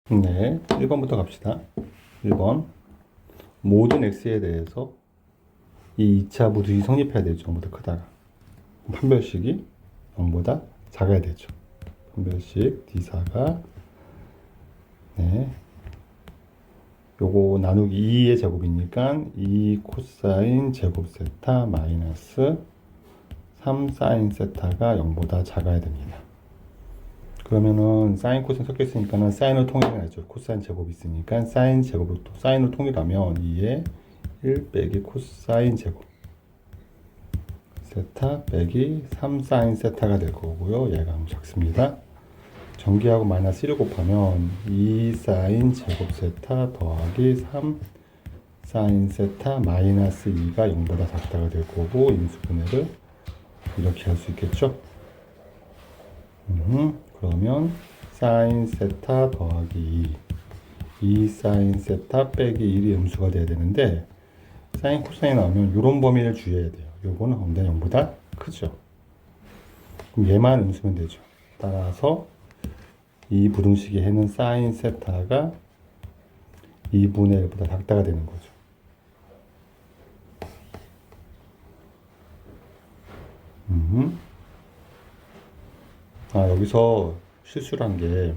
네, 1번부터 갑시다. 1번. 모든 x에 대해서 이 2차 부등식이 성립해야 되죠. 0보다 크다가. 판별식이 0보다 작아야 되죠. 판별식 D4가 네. 요거 나누기 2의 제곱이니까 2 코사인 제곱 세타 마이너스 3 사인 세타가 0보다 작아야 됩니다. 그러면은 사인 코사인 섞여 있으니까는 사인을 통일해야죠. 코사인 제곱이 있으니까 사인 제곱을 또 사인을 통일하면 2에 1 빼기 코사인 제곱 세타 빼기 3 사인 세타가 될 거고요. 얘가 너무 작습니다. 전기하고 마이너스 1을 곱하면 2 사인 제곱 세타 더하기 3 사인 세타 마이너스 2가 0보다 작다가 될 거고 인수분해를 이렇게 할 수 있겠죠. 그러면 사인 세타 더하기 2 사인 세타 빼기 1이 음수가 돼야 되는데 사인 코사인 나오면 이런 범위를 주의해야 돼요. 요거는 언제나 0보다 크죠. 그럼 얘만 음수면 되죠. 따라서 이 부등식의 해는 사인 세타가 2분의 1보다 작다가 되는 거죠. 여기서 실수를 한 게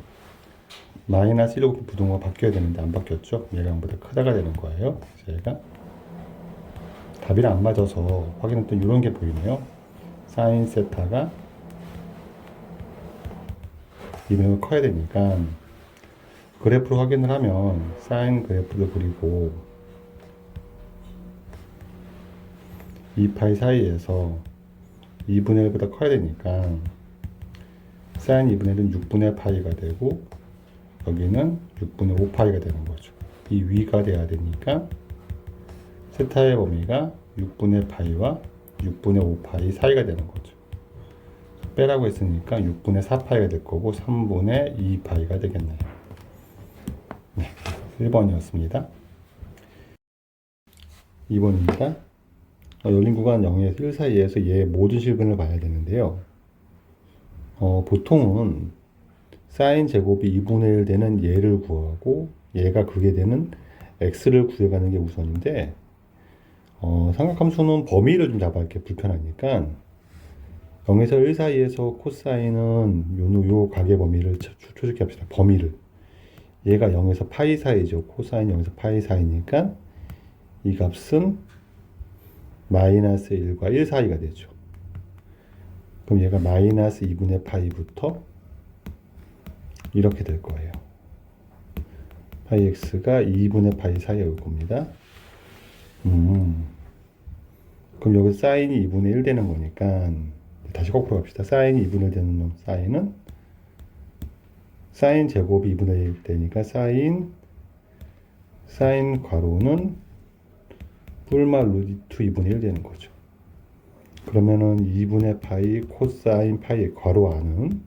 마이너스 1로 부등호가 바뀌어야 되는데 안 바뀌었죠. 얘가 0보다 크다가 되는 거예요. 얘가 답이랑 안 맞아서 확인했더니 이런 게 보이네요. 사인 세타가 2분의 커야 되니까 그래프로 확인을 하면 사인 그래프를 그리고 2파이 사이에서 2분의 1보다 커야 되니까 사인 2분의 1은 6분의 파이가 되고 여기는 6분의 5파이가 되는 거죠. 이 위가 돼야 되니까 세타의 범위가 6분의 파이와 6분의 5파이 사이가 되는 거죠. 빼라고 했으니까 6분의 4파이가 될 거고 3분의 2파이가 되겠네요. 네, 1번이었습니다. 2번입니다. 열린 구간 0에서 1 사이에서 얘의 모든 실근을 봐야 되는데요. 보통은 사인 제곱이 2분의 1 되는 얘를 구하고 얘가 그게 되는 x를 구해가는 게 우선인데 삼각함수는 범위를 좀 잡아 이렇게 불편하니까 0에서 1 사이에서 코사인은 요 각의 범위를 초축해 합시다. 범위를 얘가 0에서 파이 사이죠. 코사인 0에서 파이 사이니까 이 값은 마이너스 1과 1 사이가 되죠. 그럼 얘가 마이너스 2분의 파이부터 이렇게 될 거예요. 파이 x가 2분의 파이 사이에 올 겁니다. 그럼 여기 사인이 2분의 1 되는 거니까 다시 거꾸로 갑시다. 사인이 2분의 1 되는 놈 사인은 사인 제곱이 2분의 1 되니까 사인 괄호는 뿔마 루트 2분의 1 되는 거죠. 그러면은 2분의 파이 코사인 파이 괄호 안은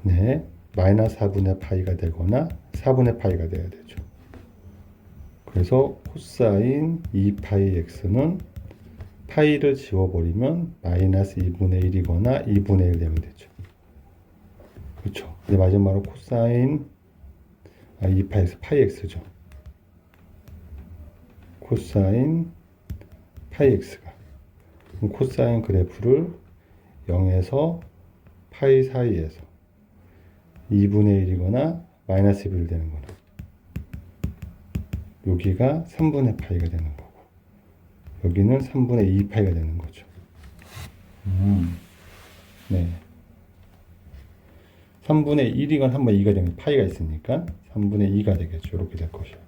네, 마이너스 4분의 파이가 되거나 4분의 파이가 돼야 되죠. 그래서 코사인 2파이 x는 파이를 지워버리면 마이너스 2분의 1이거나 2분의 1 되면 되죠. 그렇죠. 이제 마지막으로 코사인 2파이 x 파이 x죠. 코사인 파이 x가 그럼 코사인 그래프를 0에서 파이 사이에서 2분의 1이거나 마이너스 1 되는 거나 여기가 3분의 파이가 되는 거고 여기는 3분의 2파이가 되는 거죠. 네. 3분의 1이건 3분의 2가 되면 파이가 있으니까 3분의 2가 되겠죠. 이렇게 될 것이에요.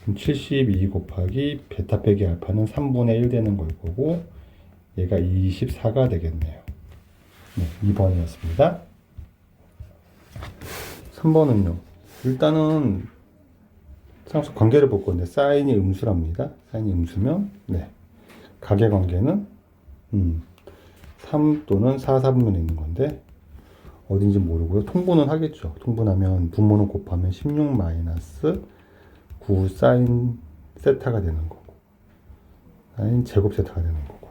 그럼 72 곱하기 베타 빼기 알파는 3분의 1 되는 걸 거고 얘가 24가 되겠네요. 네, 2번이었습니다. 3번은요. 일단은 상수 관계를 볼 건데 사인이 음수랍니다. 사인이 음수면 네. 각의 관계는 3 또는 4, 4분면에 있는 건데 어딘지 모르고요. 통분은 하겠죠. 통분하면 분모는 곱하면 16 마이너스 9 사인 세타가 되는 거고 사인 제곱 세타가 되는 거고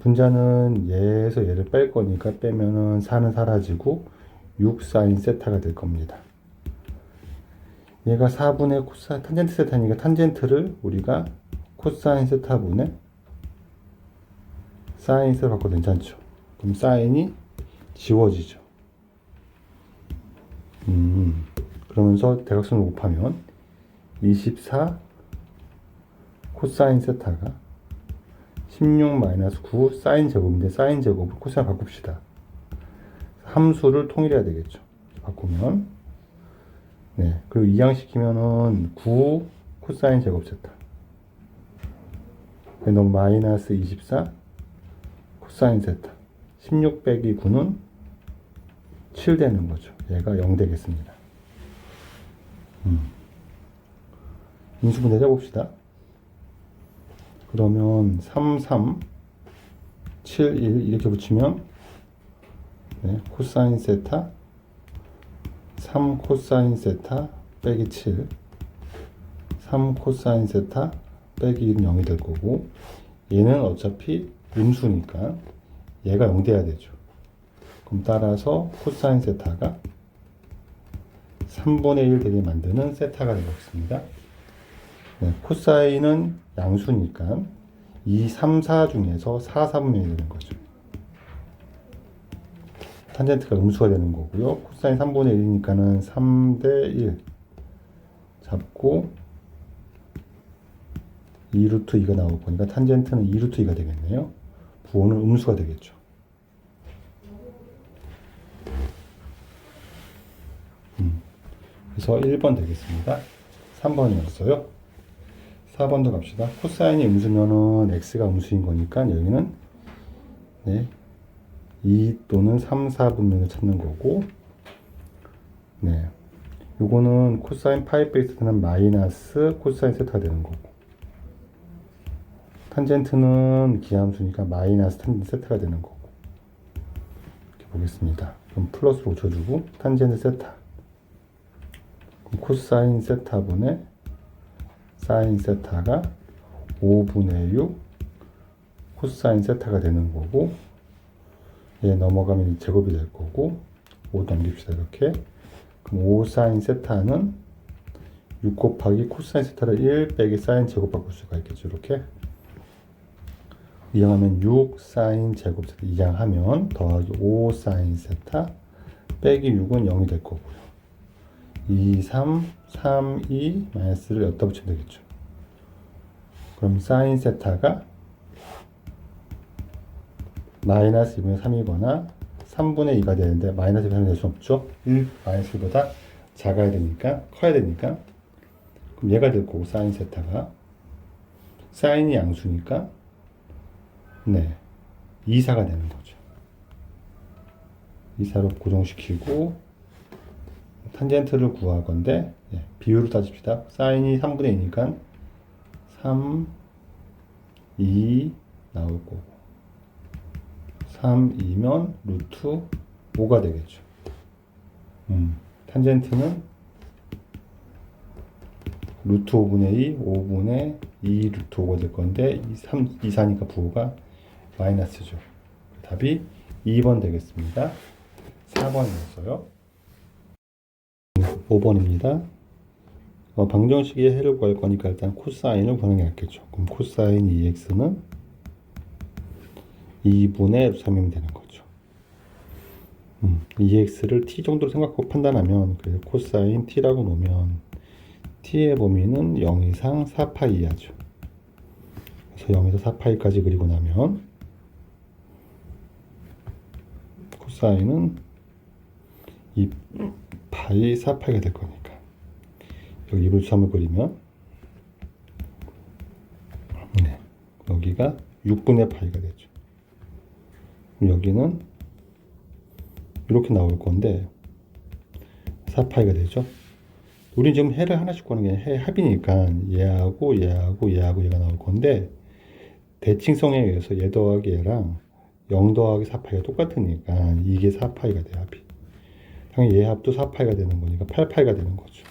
분자는 얘에서 얘를 뺄 거니까 빼면은 4는 사라지고 6 사인 세타가 될 겁니다. 얘가 4분의 코사인 탄젠트 세타니까 탄젠트를 우리가 코사인 세타분의 사인 세타 바꿔도 괜찮죠. 그럼 사인이 지워지죠. 그러면서 대각선을 곱하면 24 코사인 세타가 16-9 사인 제곱인데 사인 제곱을 코사인 바꿉시다. 함수를 통일해야 되겠죠. 바꾸면 네, 그리고 이항시키면은 9 코사인 제곱 세타. 너무 마이너스 24 코사인 세타. 16 빼기 9는 7 되는 거죠. 얘가 0 되겠습니다. 인수분해 해봅시다. 그러면 3, 3, 7, 1 이렇게 붙이면 네, 코사인 세타 3 코사인 세타 빼기 7 3 코사인 세타 빼기 1은 0이 될 거고 얘는 어차피 음수니까 얘가 0 돼야 되죠. 그럼 따라서 코사인 세타가 3분의 1 되게 만드는 세타가 되겠습니다. 네, 코사인은 양수니까 2, 3, 4 중에서 4, 4분의 1이 되는 거죠. 탄젠트가 음수가 되는 거고요. 코사인 3분의 1이니까는 3대 1 잡고 2루트 2가 나올 거니까 탄젠트는 2루트 2가 되겠네요. 부호는 음수가 되겠죠. 그래서 1번 되겠습니다. 3번이었어요. 4번도 갑시다. 코사인이 음수면은 x가 음수인 거니까 여기는 네, 2 또는 3, 4분면을 찾는 거고 네, 요거는 코사인 파이 베이스는 마이너스 코사인 세타가 되는 거고 탄젠트는 기함수니까 마이너스 탄젠트 세타가 되는 거고 이렇게 보겠습니다. 그럼 플러스로 고쳐주고 탄젠트 세타 코사인 세타분의 사인 세타가 5분의 6 코사인 세타가 되는 거고 얘 넘어가면 제곱이 될 거고 5 넘깁시다. 이렇게 그럼 5 사인 세타는 6 곱하기 코사인 세타를 1 빼기 사인 제곱 바꿀 수가 있겠죠. 이렇게 이항하면 6 사인 제곱 세타 이항하면 더하기 5 사인 세타 빼기 6은 0이 될 거고요. 2, 3, 3, 2 마이너스를 여기다 붙이면 되겠죠. 그럼 사인 세타가 마이너스 2분의 3이거나 3분의 2가 되는데 마이너스 2분의 3이 될 수 없죠. 1 마이너스 1보다 작아야 되니까 커야 되니까 그럼 얘가 될 거고 사인 세타가 사인이 양수니까 네 2사가 되는 거죠. 2사로 고정시키고 탄젠트를 구할 건데 예, 비율을 따집시다. 사인이 3분의 2니까 3, 2 나올 거고 3, 2면 루트 5가 되겠죠. 탄젠트는 루트 5분의 2, 5분의 2 루트 5가 될 건데 3, 2, 4니까 부호가 마이너스죠. 답이 2번 되겠습니다. 4번이었어요. 5번입니다. 방정식의 해를 구할 거니까 일단 코사인을 구하는 게 낫겠죠. 그럼 코사인 2x는 2분의 3이면 되는 거죠. 2x를 t 정도로 생각하고 판단하면 그래서 코사인 t라고 놓으면 t의 범위는 0 이상 4파이 이하죠. 그래서 0에서 4파이까지 그리고 나면 코사인은 2파이 4파이가 될 거니까 여기 2분의 3을 그리면 네, 여기가 6분의 파이가 되죠. 여기는 이렇게 나올 건데 4파이가 되죠. 우린 지금 해를 하나씩 구하는 게 해 합이니까 얘하고 얘하고 얘하고 얘가 나올 건데 대칭성에 의해서 얘 더하기 얘랑 0 더하기 4파이가 똑같으니까 이게 4파이가 돼요. 합이. 당연히 얘 합도 4파이가 되는 거니까 8파이가 되는 거죠.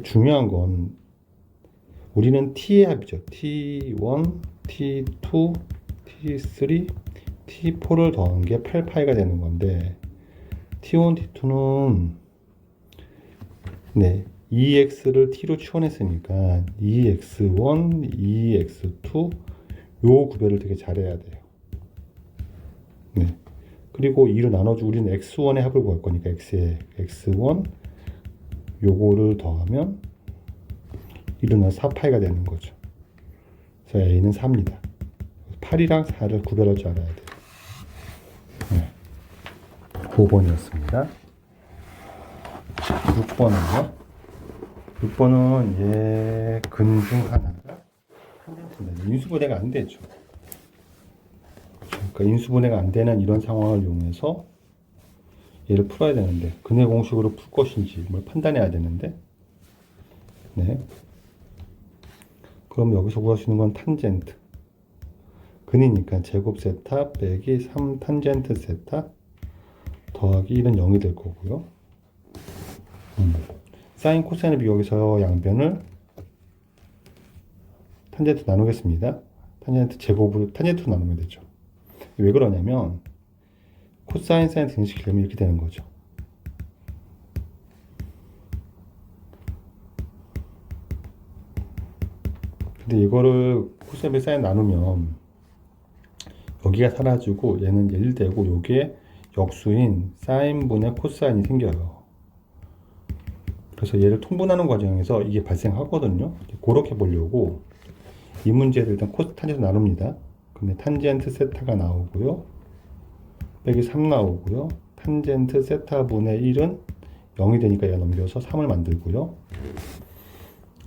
중요한 건 우리는 t의 합이죠. t1, t2, t3, T4를 더한 게 8파이가 되는 건데 T1, T2는 네, 2x를 t로 치환했으니까 2x1, 2x2 요 구별을 되게 잘해야 돼요. 네. 그리고 2로 나눠주고 우리는 x1의 합을 구할 거니까 x에 x1 요거를 더하면 2로 나눠 4파이가 되는 거죠. 그래서 a는 4입니다. 8이랑 4를 구별할 줄 알아야 돼요. 네. 5번이었습니다. 6번은요? 6번은 얘 근 중 하나가 탄젠트입니다. 인수분해가 안 되죠. 그러니까 인수분해가 안 되는 이런 상황을 이용해서 얘를 풀어야 되는데 근의 공식으로 풀 것인지 뭘 판단해야 되는데 네. 그럼 여기서 구할 수 있는 건 탄젠트. 근이니까 제곱 세타 빼기 3 탄젠트 세타 더하기 1은 0이 될 거고요. 사인 코사인의 비교에서 양변을 탄젠트 나누겠습니다. 탄젠트 제곱으로 탄젠트로 나누면 되죠. 왜 그러냐면 코사인 사인 등식시키려면 이렇게 되는 거죠. 근데 이거를 코사인 사인 나누면 여기가 사라지고 얘는 1 되고 요게 역수인 사인분의 코사인이 생겨요. 그래서 얘를 통분하는 과정에서 이게 발생하거든요. 그렇게 보려고 이 문제를 일단 탄젠트 나눕니다. 근데 탄젠트 세타가 나오고요. 빼기 3 나오고요. 탄젠트 세타분의 1은 0이 되니까 얘가 넘겨서 3을 만들고요.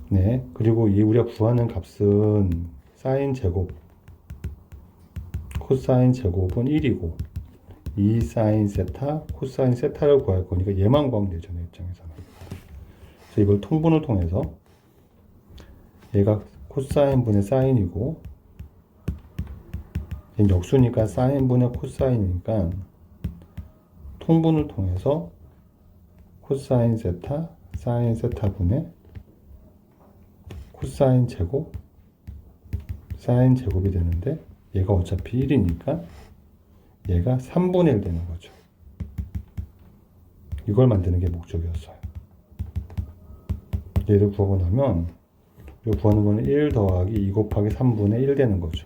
네. 그리고 이 우리가 구하는 값은 사인 제곱, 코사인 제곱은 1이고 2 사인 세타, 코사인 세타를 구할 거니까 얘만 구하면 되죠. 내 입장에서는. 그래서 이걸 통분을 통해서 얘가 코사인분의 사인이고 얘는 역수니까 사인분의 코사인이니까 통분을 통해서 코사인 세타, 사인 세타분의 코사인 제곱, 사인 제곱이 되는데 얘가 어차피 1이니까 얘가 3분의 1 되는 거죠. 이걸 만드는 게 목적이었어요. 얘를 구하고 나면 이거 구하는 거는 1 더하기 2 곱하기 3분의 1 되는 거죠.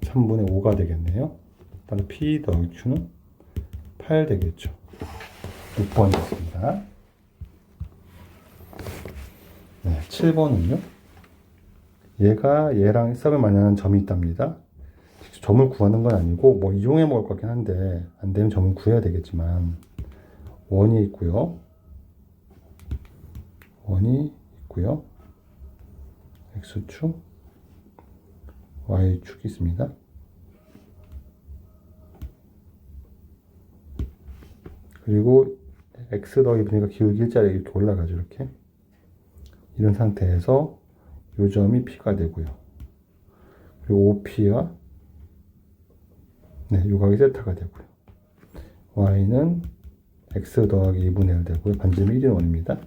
3분의 5가 되겠네요. 따라 P 더하기 Q는 8 되겠죠. 6번이었습니다. 네, 7번은요. 얘가 얘랑 싹을 만나는 점이 있답니다. 점을 구하는 건 아니고 뭐 이용해 먹을 것 같긴 한데 안 되면 점을 구해야 되겠지만 원이 있고요. 원이 있고요. X축, Y축이 있습니다. 그리고 X 더하기 V가 기울기 일자리에 이렇게 올라가죠. 이렇게. 이런 상태에서 요 점이 P가 되고요. 그리고 OP와 네, 요 각이 세타가 되고요. Y는 X 더하기 2분의 1 되고요. 반지름이 1인 원입니다.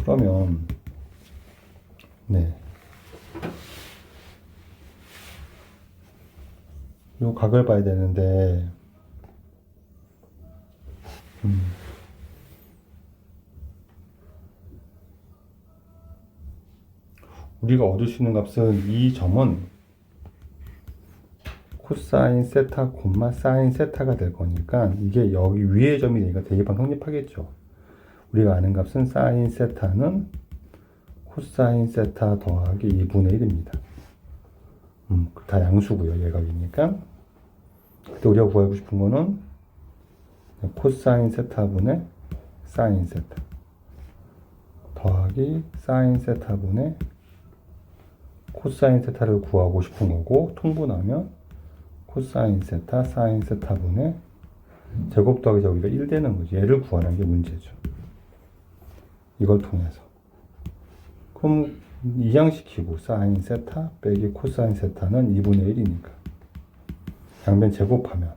그러면 네, 요 각을 봐야 되는데 우리가 얻을 수 있는 값은 이 점은 코사인 세타, 사인 세타가 될 거니까 이게 여기 위의 점이 되니까 대입방 성립하겠죠. 우리가 아는 값은 사인 세타는 코사인 세타 더하기 2분의 1입니다. 다 양수고요. 예각이니까. 그때 우리가 구하고 싶은 거는 코사인 세타분의 사인 세타 더하기 사인 세타분의 코사인 세타를 구하고 싶은 거고 통분하면 코사인 세타, 사인 세타분의 제곱 더하기 제곱이 1 되는 거죠. 얘를 구하는 게 문제죠. 이걸 통해서. 그럼 이항시키고 사인 세타 빼기 코사인 세타는 2분의 1이니까 양변 제곱하면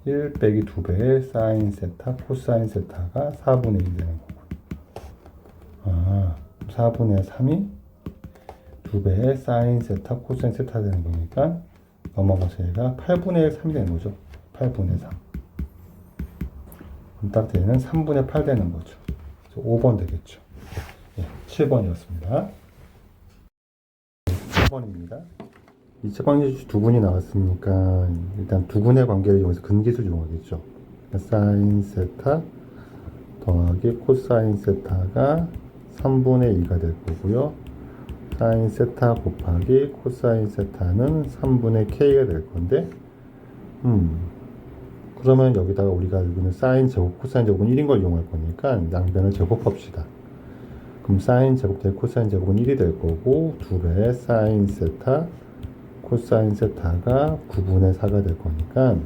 1 빼기 2배의 사인 세타, 코사인 세타가 4분의 1 되는 거고 4분의 3이 2배의 사인 세타, 코사인 세타 되는 거니까 넘어가서 얘가 8분의 3이 되는 거죠. 8분의 3. 그럼 딱 얘는 3분의 8 되는 거죠. 5번 되겠죠. 예, 7번이었습니다. 7번입니다. 2차 방정식 두 분이 나왔으니까 일단 두 분의 관계를 이용해서 근계수 이용하겠죠. 사인 세타 더하기 코사인 세타가 3분의 2가 될 거고요. 사인 세타 곱하기 코사인 세타는 3분의 k가 될 건데 그러면 여기다가 우리가 여기는 사인 제곱, 코사인 제곱은 1인 걸 이용할 거니까 양변을 제곱합시다. 그럼 사인 제곱 대 코사인 제곱은 1이 될 거고 2배 사인 세타 코사인 세타가 9분의 4가 될 거니까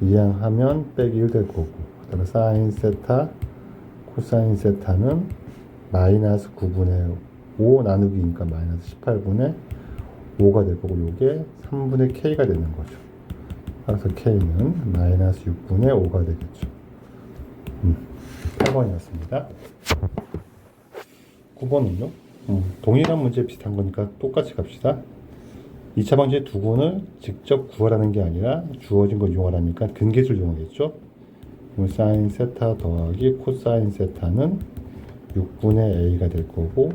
이항하면 빼기 1 될 거고 그다음에 사인 세타 코사인 세타는 마이너스 9분의 5 나누기니까 마이너스 18분의 5가 될 거고 요게 3분의 k가 되는 거죠. 따라서 k는 마이너스 6분의 5가 되겠죠. 8번이었습니다. 9번은요? 동일한 문제 비슷한 거니까 똑같이 갑시다. 2차 방정식 두 분을 직접 구하라는 게 아니라 주어진 걸 이용하라니까 근계수를 이용하겠죠. 사인 세타 더하기 코사인 세타는 6분의 a가 될 거고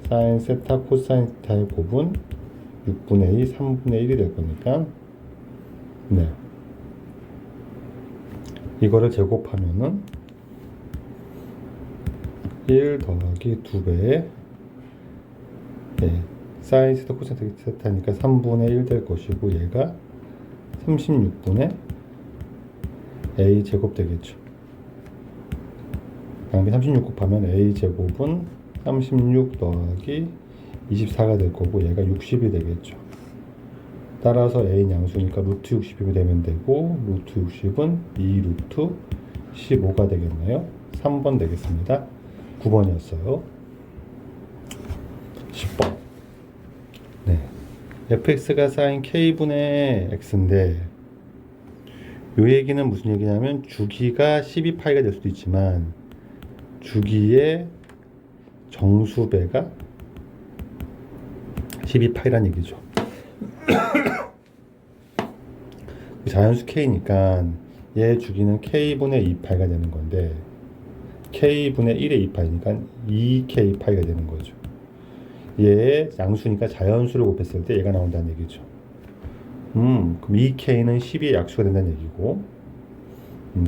사인 세타 코사인 세타의 곱은 6분의 2, 3분의 1이 될 거니까 네, 이거를 제곱하면은 1 더하기 2배의 네, 사인 세타 코사인 세타니까 3분의 1 될 것이고 얘가 36분의 a 제곱 되겠죠. 양변 36 곱하면 a 제곱은 36 더하기 24가 될 거고 얘가 60이 되겠죠. 따라서 a는 양수니까 루트 60이 되면 되고 루트 60은 2 루트 15가 되겠네요. 3번 되겠습니다. 9번이었어요. 10번. 네. fx가 sin k분의 x인데 이 얘기는 무슨 얘기냐면 주기가 12파이가 될 수도 있지만 주기의 정수배가 12파이란 얘기죠. 자연수 k니까 얘 주기는 k분의 2파이가 되는 건데 k분의 1의 2파이니까 2k파이가 되는 거죠. 얘의 양수니까 자연수를 곱했을 때 얘가 나온다는 얘기죠. 그럼 2k는 12의 약수가 된다는 얘기고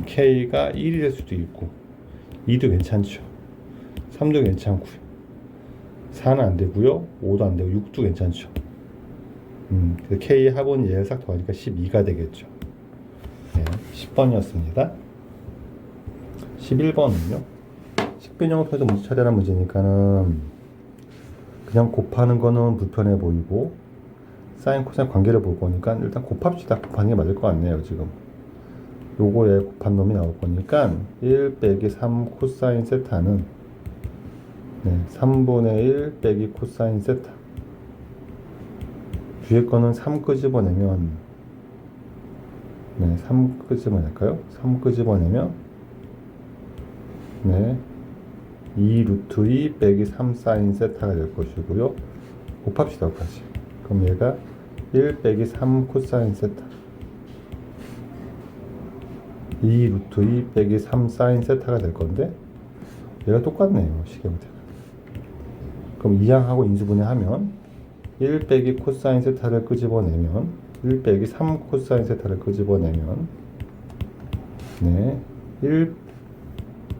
k가 1이 될 수도 있고 2도 괜찮죠. 3도 괜찮고요. 4는 안 되고요. 5도 안 되고 6도 괜찮죠. K 합은 얘를 싹 더하니까 12가 되겠죠. 네, 10번이었습니다. 11번은요. 식변형표에서 문제 처리하는 문제니까는 그냥 곱하는 거는 불편해 보이고 사인 코사인 관계를 볼 거니까 일단 곱합시다. 곱하는 게 맞을 것 같네요. 지금 요거에 곱한 놈이 나올 거니까 1 빼기 3 코사인 세타는 네, 3분의 1 빼기 코사인 세타 뒤에 거는 3 끄집어내면 네, 3 끄집어낼까요? 3 끄집어내면 네, 2 루트 2 빼기 3 사인 세타가 될 것이고요. 곱합시다. 곱하지. 그럼 얘가 1 빼기 3 코사인 세타 2 루트 2 빼기 3 사인 세타가 될 건데 얘가 똑같네요. 시계부터. 그럼 이항하고 인수분해하면 1 빼기 코사인 세타를 끄집어내면 1 빼기 3 코사인 세타를 끄집어내면 네, 1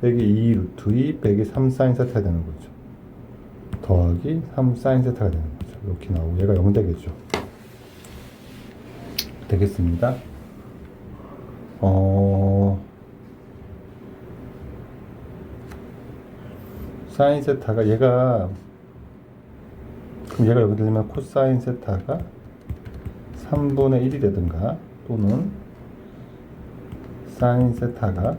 빼기 2 루트 2 빼기 3 사인 세타가 되는 거죠. 더하기 3 사인 세타가 되는 거죠. 이렇게 나오고 얘가 0 되겠죠. 되겠습니다. 사인 세타가 얘가 그럼 얘가 여기 들면 코사인 세타가 3분의 1이 되든가 또는 사인 세타가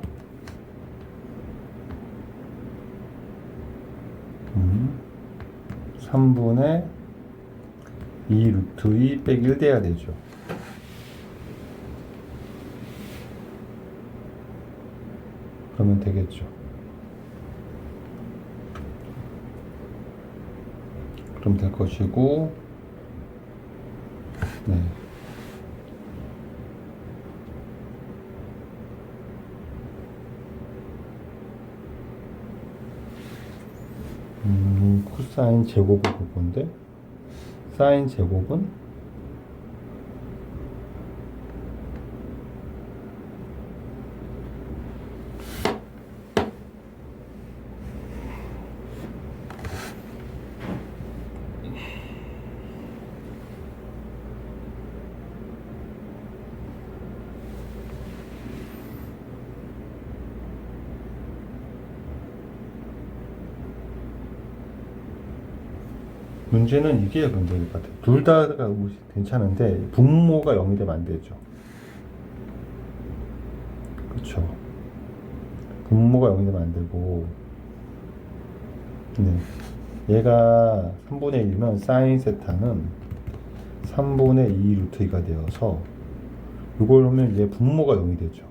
3분의 2 루트 2 빼기 1 돼야 되죠. 그러면 되겠죠. 그럼 될 것이고 네. 코사인 제곱을 볼 건데 사인 제곱은 문제는 이게 문제일 것 같아요. 둘 다가 괜찮은데 분모가 0이 되면 안 되죠. 그렇죠. 분모가 0이 되면 안 되고, 네. 얘가 3분의 1이면 사인 세타는 3분의 2 루트 2가 되어서 이걸 하면 얘 분모가 0이 되죠.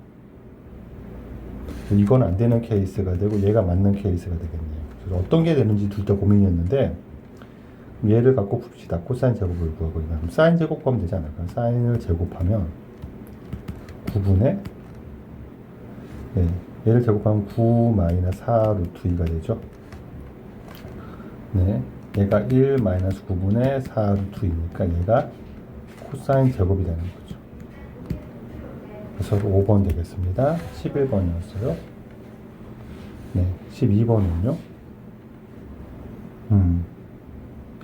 이건 안 되는 케이스가 되고 얘가 맞는 케이스가 되겠네요. 그래서 어떤 게 되는지 둘 다 고민이었는데 얘를 갖고 풉시다. 코사인 제곱을 구하고 그럼 사인 제곱 구하면 되지 않을까요? 사인을 제곱하면 9분의 네, 얘를 제곱하면 9 마이너스 4 루트 2가 되죠. 네, 얘가 1 마이너스 9분의 4 루트 2니까 얘가 코사인 제곱이 되는 거죠. 그래서 5번 되겠습니다. 11번이었어요. 네, 12번은요.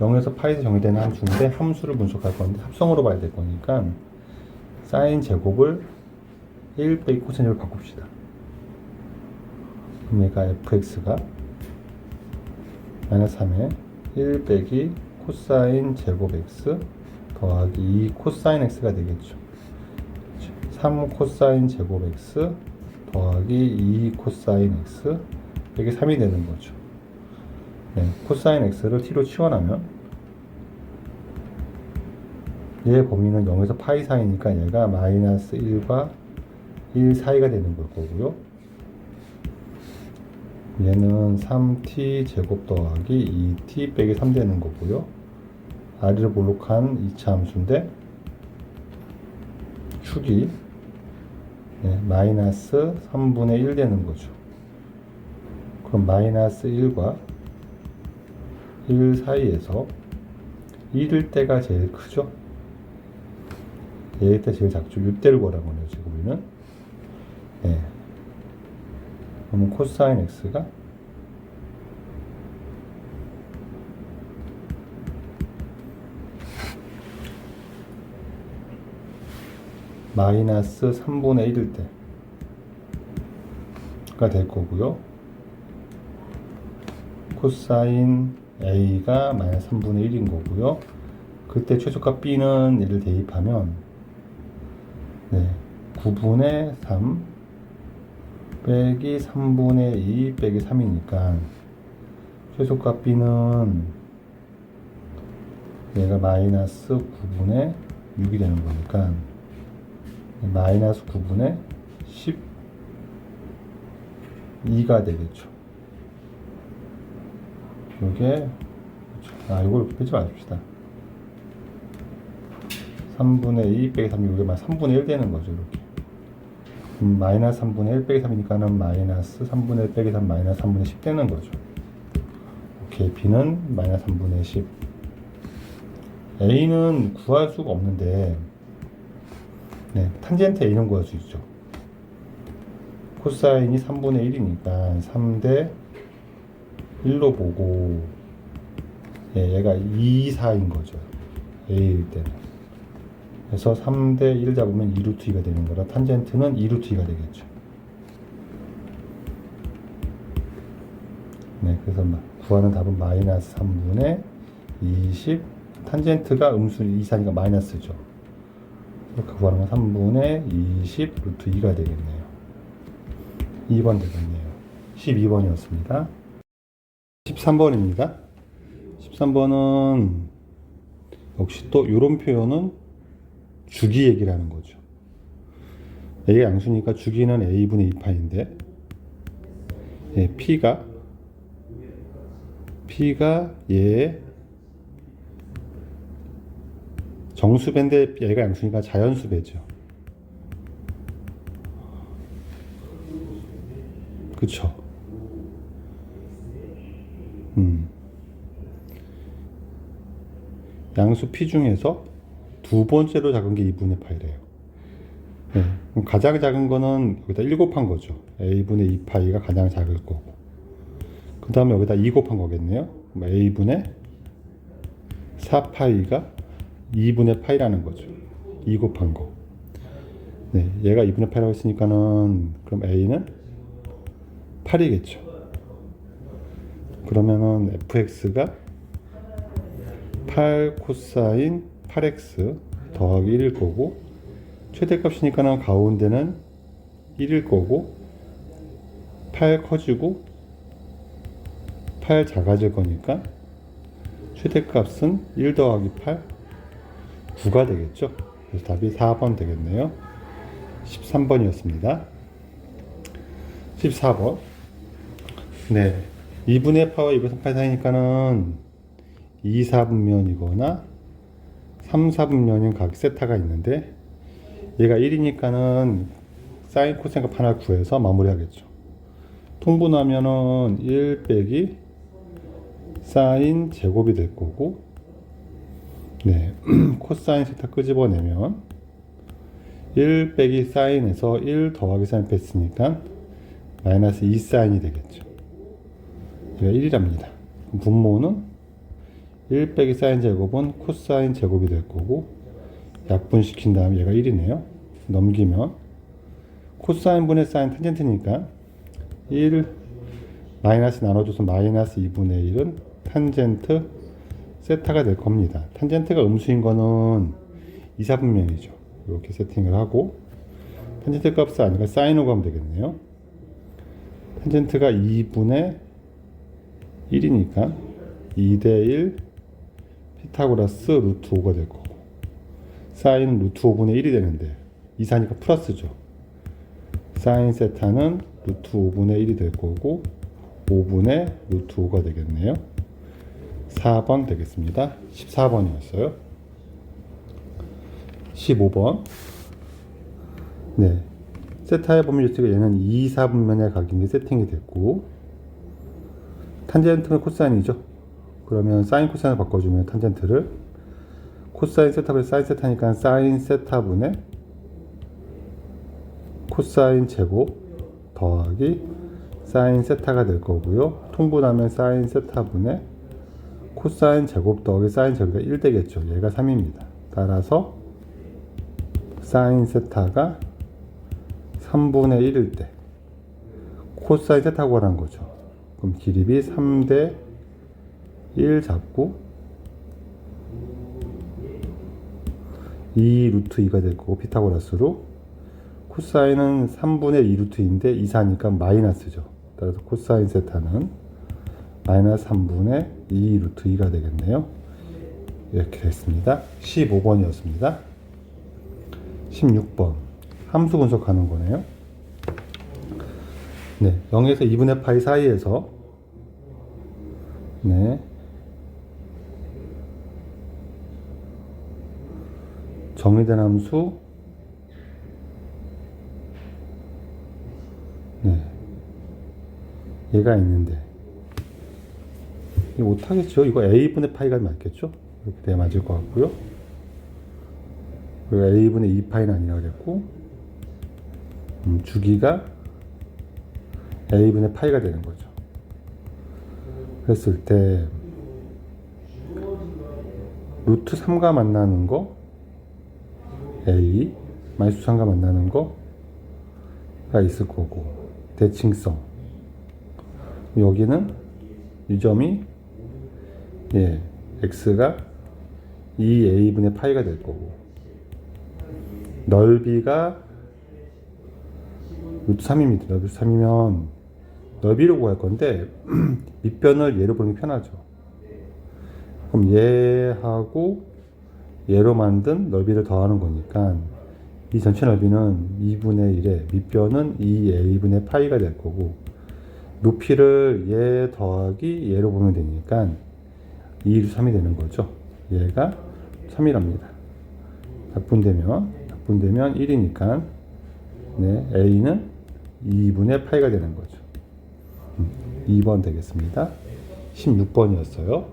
0에서 파이에서 정의되는 함수인데 함수를 분석할 건데 합성으로 봐야 될 거니까 사인 제곱을 1 빼기 코사인 제곱을 바꿉시다. 그럼 얘가 fx가 마이너스 3에 1 빼기 코사인 제곱 x 더하기 2 코사인 x가 되겠죠. 3 코사인 제곱 x 더하기 2 코사인 x 빼기 3이 되는 거죠. 네, 코사인 x를 t로 치환하면 얘의 범위는 0에서 파이 사이니까 얘가 마이너스 1과 1 사이가 되는 걸 거고요. 얘는 3t 제곱 더하기 2t 빼기 3 되는 거고요. r을 볼록한 2차 함수인데 축이 네, 마이너스 3분의 1 되는 거죠. 그럼 마이너스 1과 1 사이에서 1일 때가 제일 크죠. 얘일 때 제일 작죠. 6대를 구하라는 거네요. 지금 우리는. 네. 그러면 코사인 x가 마이너스 3분의 1일 때가 될 거고요. 코사인 a가 마이너스 3분의 1인 거고요. 그때 최소값 b는 얘를 대입하면 네, 9분의 3 빼기 3분의 2 빼기 3이니까 최소값 b는 얘가 마이너스 9분의 6이 되는 거니까 마이너스 9분의 12가 되겠죠. 이게 이걸 빼지 마십시다. 3분의 2 빼기 3이 이게 3분의 1 되는 거죠. 이렇게 마이너스 3분의 1 빼기 3이니까는 마이너스 3분의 1 빼기 3 마이너스 3분의 10 되는 거죠. 오케이, b는 마이너스 3분의 10. a는 구할 수가 없는데 네, 탄젠트 a는 구할 수 있죠. 코사인이 3분의 1이니까 3대 1로 보고 얘가 2, 4인 거죠. a일 때는. 그래서 3대 1 잡으면 2루트 2가 되는 거라 탄젠트는 2루트 2가 되겠죠. 네, 그래서 구하는 답은 마이너스 3분의 20 탄젠트가 음수 2, 4니까 마이너스죠. 이렇게 구하는 건 3분의 20 루트 2가 되겠네요. 2번 되겠네요. 12번이었습니다. 13번입니다. 13번은 역시 또 이런 표현은 주기 얘기를 하는 거죠. A가 양수니까 주기는 A분의 2파인데 예, P가 얘의 정수배인데 얘가 양수니까 자연수배죠. 그쵸? 양수 P 중에서 두 번째로 작은 게 2분의 파이래요. 네, 그럼 가장 작은 거는 여기다 1 곱한 거죠. A분의 2파이가 가장 작을 거고, 그 다음에 여기다 2 곱한 거겠네요. 그럼 A분의 4파이가 2분의 파이라는 거죠. 2 곱한 거. 네, 얘가 2분의 파이라고 했으니까는 그럼 A는 8이겠죠. 그러면은 fx가 8 코사인 8x 더하기 1일 거고, 최대값이니까는 가운데는 1일 거고, 8 커지고 8 작아질 거니까 최대값은 1 더하기 8 9가 되겠죠. 그래서 답이 4번 되겠네요. 13번이었습니다 14번. 네, 2분의 파와 2분의 8 사이니까는 2, 4분면이거나 3, 4분면인 각 세타가 있는데, 얘가 1이니까는 사인 코사인 값 하나 구해서 마무리하겠죠. 통분하면은 1 빼기 사인 제곱이 될 거고, 네, 코사인 세타 끄집어내면 1 빼기 사인에서 1 더하기 사인 뺐으니까 마이너스 2 사인이 되겠죠. 얘가 1이랍니다. 분모는 1 빼기 사인 제곱은 코사인 제곱이 될 거고, 약분시킨 다음에 얘가 1이네요. 넘기면 코사인 분의 사인 탄젠트니까 1 마이너스 나눠줘서 마이너스 2분의 1은 탄젠트 세타가 될 겁니다. 탄젠트가 음수인 거는 2, 4분면이죠. 이렇게 세팅을 하고, 탄젠트 값을 아니까 사인으로 하면 되겠네요. 탄젠트가 2분의 1이니까 2대 1 피타고라스 루트 5가 될 거고, 사인 루트 5분의 1이 되는데 2, 4니까 플러스죠. 사인 세타는 루트 5분의 1이 될 거고, 5분의 루트 5가 되겠네요. 4번 되겠습니다. 14번이었어요. 15번. 네, 세타의 범위 주체가 얘는 2, 4분면의 각인 게 세팅이 됐고, 탄젠트는 코사인이죠. 그러면 사인 코사인을 바꿔주면 탄젠트를 코사인 세타분의 사인 세타니까 사인 세타분의 코사인 제곱 더하기 사인 세타가 될 거고요. 통분하면 사인 세타분의 코사인 제곱 더하기 사인 제곱이 1 되겠죠. 얘가 3입니다. 따라서 사인 세타가 3분의 1일 때 코사인 세타 구하라는 거죠. 그럼 기립이 3대 1 잡고 2 루트 2가 될 거고, 피타고라스로 코사인은 3분의 2 루트 2인데 2, 4니까 마이너스죠. 따라서 코사인 세타는 마이너스 3분의 2 루트 2가 되겠네요. 이렇게 됐습니다. 15번이었습니다. 16번. 함수 분석하는 거네요. 네, 0에서 2분의 파이 사이에서, 네, 정의된 함수, 네, 얘가 있는데, 이거 못하겠죠. 이거 A분의 파이가 맞겠죠? 이렇게 돼야 맞을 것 같고요. 그리고 A분의 2파이는 아니라고 그랬고, 주기가 A분의 파이가 되는 거죠. 그랬을 때 루트 3가 만나는 거 A, 마이너스 3가 만나는 거가 있을 거고, 대칭성, 여기는 이 점이, 예, x가 2a분의 파이가 될 거고, 넓이가 루트 3입니다. 넓이 3이면 넓이를 구할 건데 밑변을 얘로 보는 게 편하죠. 그럼 얘하고 얘로 만든 넓이를 더하는 거니까 이 전체 넓이는 2분의 1에 밑변은 2a분의 파이가 될 거고, 높이를 얘 더하기 얘로 보면 되니까 2 루트 3이 되는 거죠. 얘가 3이랍니다. 약분되면 1이니까, 네, a는 2분의 파이가 되는 거죠. 2번 되겠습니다. 16번이었어요.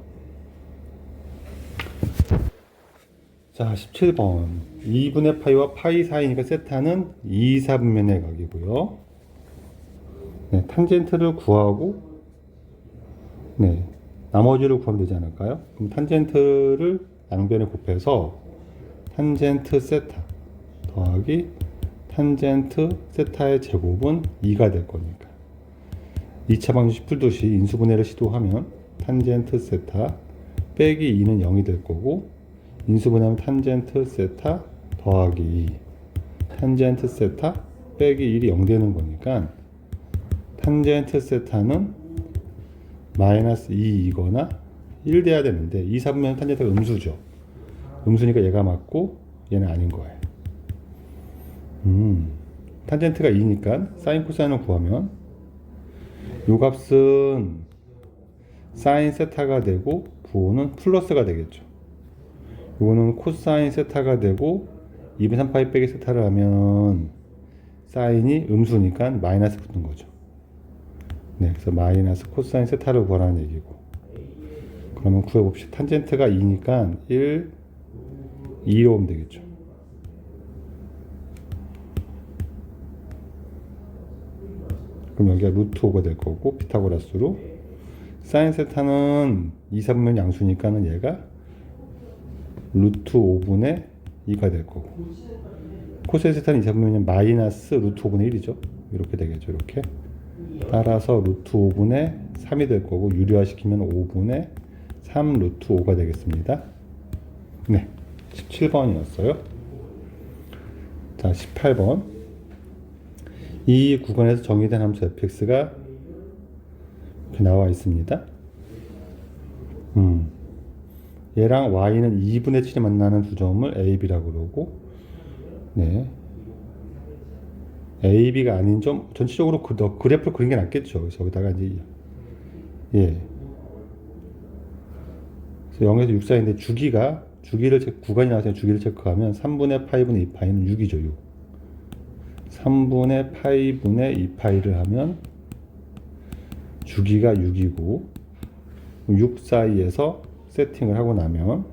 자, 17번. 2분의 파이와 파이 사이니까 세타는 2, 4분면의 각이고요. 네, 탄젠트를 구하고, 네, 나머지를 구하면 되지 않을까요? 그럼 탄젠트를 양변에 곱해서 탄젠트 세타 더하기 탄젠트 세타의 제곱은 2가 될 거니까. 2차 방정식 풀듯이 인수분해를 시도하면 탄젠트 세타 빼기 2는 0이 될 거고, 인수분해하면 탄젠트 세타 더하기 2, 탄젠트 세타 빼기 1이 0 되는 거니까 탄젠트 세타는 마이너스 2이거나 1 돼야 되는데 2, 4분면 탄젠트가 음수죠. 음수니까 얘가 맞고 얘는 아닌 거예요. 탄젠트가 2니까 사인 코사인을 구하면 요 값은 사인 세타가 되고 부호는 플러스가 되겠죠. 요거는 코사인 세타가 되고 2분의 3파이 빼기 세타를 하면 사인이 음수니까 마이너스 붙는 거죠. 네, 그래서 마이너스 코사인 세타를 구하라는 얘기고. 그러면 구해봅시다. 탄젠트가 2니까 1, 2로 오면 되겠죠. 그럼 여기가 루트 5가 될 거고, 피타고라스로. 사인 세타는 2, 3분면 양수니까는 얘가 루트 5분의 2가 될 거고, 코사인 세타는 2, 3분면 마이너스 루트 5분의 1이죠. 이렇게 되겠죠. 이렇게. 따라서 루트 5분의 3이 될 거고, 유리화시키면 5분의 3 루트 5가 되겠습니다. 네, 17번이었어요. 자, 18번. 이 구간에서 정의된 함수 fx가 이렇게 나와 있습니다. 얘랑 y는 2분의 7이 만나는 두 점을 ab라고 그러고, 네, ab가 아닌 점 전체적으로 그래프를 그린 게 낫겠죠. 그래서 여기다가 이제 예, 그래서 0에서 6 사이인데 구간이 나와서 주기를 체크하면 3분의 파이분의 2파이는 6이죠. 6. 3분의 파이분의 2파이를 하면 주기가 6이고, 6 사이에서 세팅을 하고 나면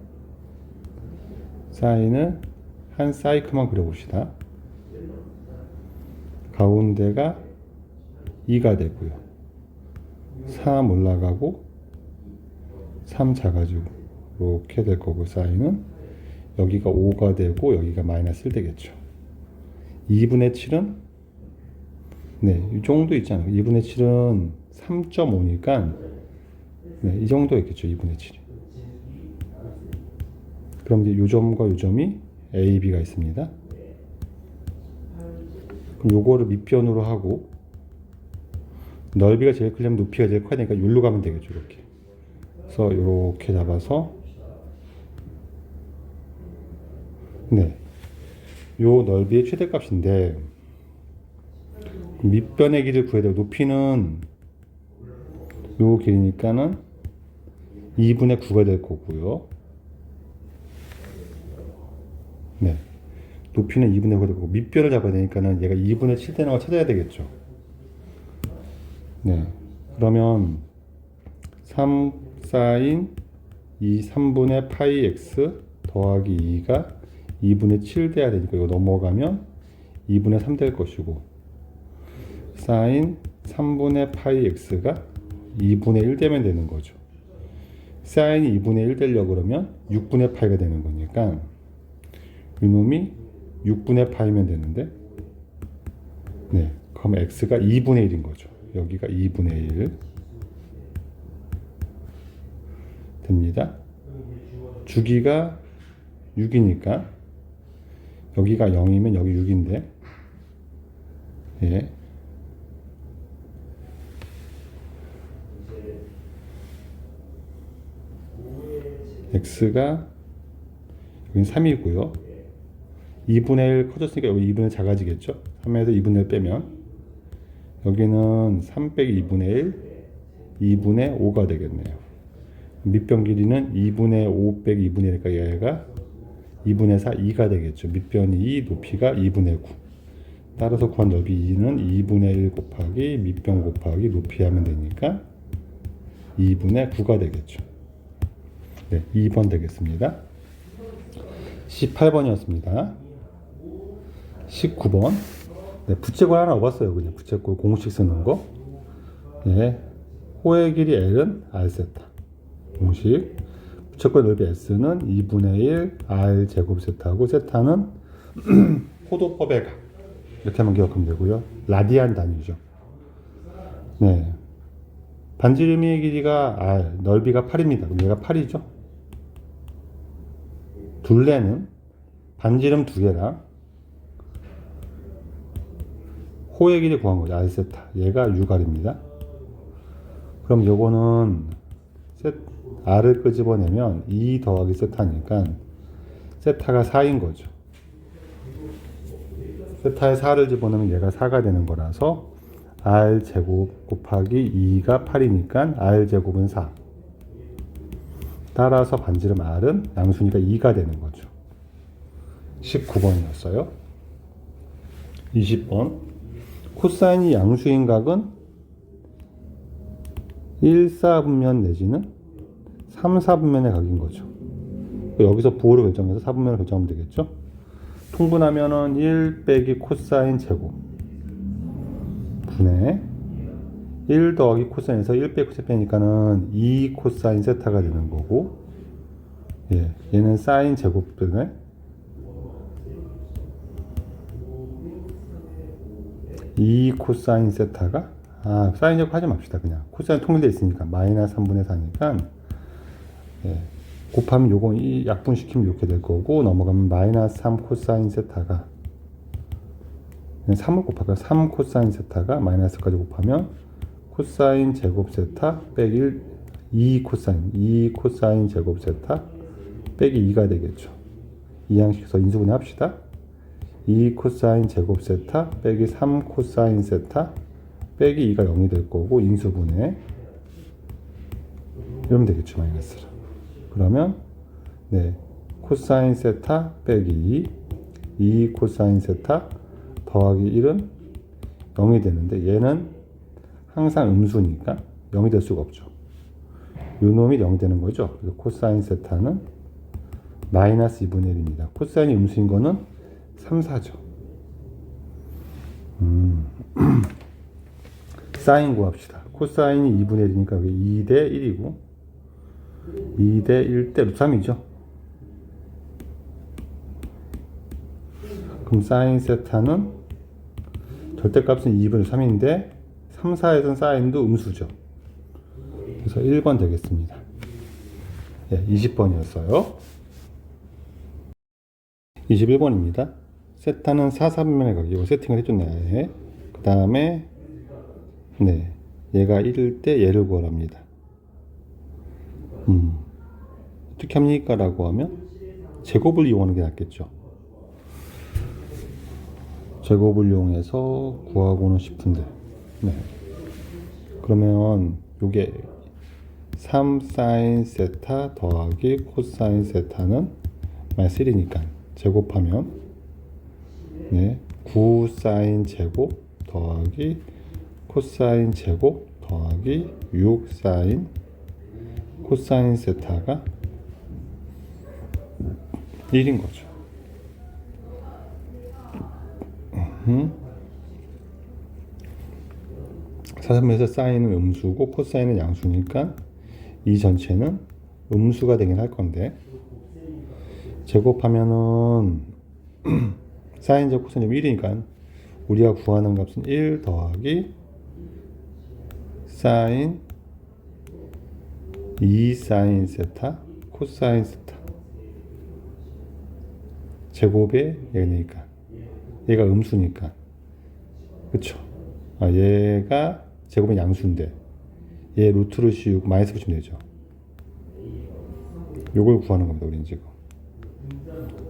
사인은 한 사이클만 그려봅시다. 가운데가 2가 되고요. 3 올라가고 3 작아지고 이렇게 될 거고, 사인은 여기가 5가 되고 여기가 마이너스 1 되겠죠. 2분의 7은 네, 이 정도 있잖아요. 2분의 7은 3.5니까 네, 이 정도 있겠죠. 2분의 7이. 그럼 이제 요 점과 요 점이 A, B가 있습니다. 그럼 요거를 밑변으로 하고, 넓이가 제일 크려면 높이가 제일 커야 되니까 여기로 가면 되겠죠. 이렇게. 그래서 이렇게 잡아서 네, 요 넓이의 최대값인데 밑변의 길이를 구해야 되고, 높이는 요 길이니까는 2분의 9가 될 거고요. 네, 높이는 2분의 9가 되고 밑변을 잡아야 되니까는 얘가 2분의 7 되는 걸 찾아야 되겠죠. 네, 그러면 3 사인 3분의 파이 x 더하기 2가 2분의 7 돼야 되니까 이거 넘어가면 2분의 3 될 것이고, 사인 3분의 파이 x가 2분의 1 되면 되는 거죠. 사인이 2분의 1 되려고 그러면 6분의 파이가 되는 거니까 이놈이 6분의 파이면 되는데, 네, 그럼 x가 2분의 1인 거죠. 여기가 2분의 1 됩니다. 주기가 6이니까 여기가 0이면 여기 6인데, 예, x가 여기는 3이고요. 2분의 1 커졌으니까 여기 2분의 1 작아지겠죠. 3에서 2분의 1 빼면 여기는 3 빼기 2분의 1, 2분의 5가 되겠네요. 밑변 길이는 2분의 5 빼기 2분의 1이니까 얘가 2분의 4, 2가 되겠죠. 밑변이 2, 높이가 2분의 9. 따라서 구한 넓이는 2분의 1 곱하기 밑변 곱하기 높이 하면 되니까 2분의 9가 되겠죠. 네, 2번 되겠습니다. 18번이었습니다. 19번. 네, 부채꼴 하나 넣어봤어요. 그냥 부채꼴 공식 쓰는 거. 예. 호의 길이 L은 R세타. 공식. 부채꼴 넓이 S는 2분의 1 R 제곱 세타고, 세타는 호도법의 각. 이렇게 한번 기억하면 되고요. 라디안 단위죠. 네. 반지름의 길이가 R, 넓이가 8입니다. 그럼 얘가 8이죠. 둘레는 반지름 두 개랑 호의 길이 구한 거죠. R세타. 얘가 6R입니다. 그럼 요거는 R을 끄집어내면 2 더하기 세타니까 세타가 4인 거죠. 세타에 4를 집어넣으면 얘가 4가 되는 거라서 R제곱 곱하기 2가 8이니까 R제곱은 4. 따라서 반지름 R은 양수니까 2가 되는 거죠. 19번이었어요. 20번. 코사인이 양수인 각은 1, 4분면 내지는 3, 4분면의 각인 거죠. 여기서 부호를 결정해서 4분면을 결정하면 되겠죠. 통분하면은 1 빼기 코사인 제곱 분의 1 더하기 코사인에서 1 빼기 코사인 빼니까는 2 코사인 세타가 되는 거고, 예, 얘는 사인 제곱 분의 2 코사인 세타가, 사인 제곱 하지 맙시다. 그냥 코사인 통일되어 있으니까 마이너스 3분의 4니까, 예, 곱하면 요거 약분시키면 이렇게 될 거고, 넘어가면 마이너스 3 코사인 세타가, 3을 곱할까요? 3 코사인 세타가 마이너스까지 곱하면 코사인 제곱 세타 빼기 2 코사인 제곱 세타 빼기 2가 되겠죠. 이 양식에서 인수분해 합시다. 2 코사인 제곱 세타 빼기 3 코사인 세타 빼기 2가 0이 될 거고, 인수분해 이러면 되겠죠. 마이너스로. 그러면 네, 코사인 세타 빼기 2 코사인 세타 더하기 1은 0이 되는데, 얘는 항상 음수니까 0이 될 수가 없죠. 요 놈이 0 되는 거죠. 그래서 코사인 세타는 마이너스 2분의 1입니다. 코사인이 음수인 거는 3, 4죠. 사인 구합시다. 코사인이 2분의 1이니까 2대 1이고 2대 1대 루트 3이죠. 그럼 사인 세타는 절대값은 2분의 3인데 3, 4에선 사인도 음수죠. 그래서 1번 되겠습니다. 예, 20번이었어요. 21번입니다. 세타는 4, 4분면의 각이고 세팅을 해줬네. 그 다음에 네, 얘가 1일 때 얘를 구하랍니다. 어떻게 합니까? 라고 하면 제곱을 이용하는 게 낫겠죠. 제곱을 이용해서 구하고는 싶은데, 네. 그러면 요게 3 사인 세타 더하기 코사인 세타는 마이너스 1이니까 제곱하면 네, 9 사인 제곱 더하기 코사인 제곱 더하기 6 사인 코사인 세타가 1인 거죠. 사선면에서 사인은 음수고 코사인은 양수니까 이 전체는 음수가 되긴 할 건데, 제곱하면은 사인 제곱 코사인 제곱 1이니까 우리가 구하는 값은 1 더하기 사인 2 사인 세타 코사인 세타 제곱에 얘니까 얘가 음수니까, 그쵸? 얘가 제곱은 양수인데 얘 루트를 씌우고 마이너스 붙이면 되죠. 요걸 구하는 겁니다, 우리는 지금.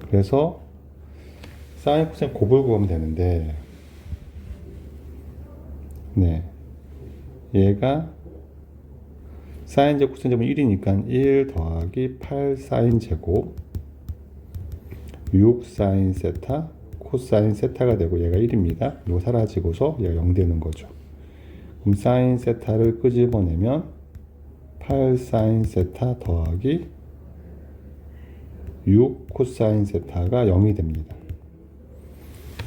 그래서 사인 코사인 곱을 구하면 되는데, 네, 얘가 사인 제곱 코사인 제곱은 1이니까 1 더하기 8 사인 제곱 6 사인 세타 코사인 세타가 되고 얘가 1입니다. 이거 사라지고서 얘가 0 되는 거죠. 그럼 사인 세타를 끄집어내면 8 사인 세타 더하기 6 코사인 세타가 0이 됩니다.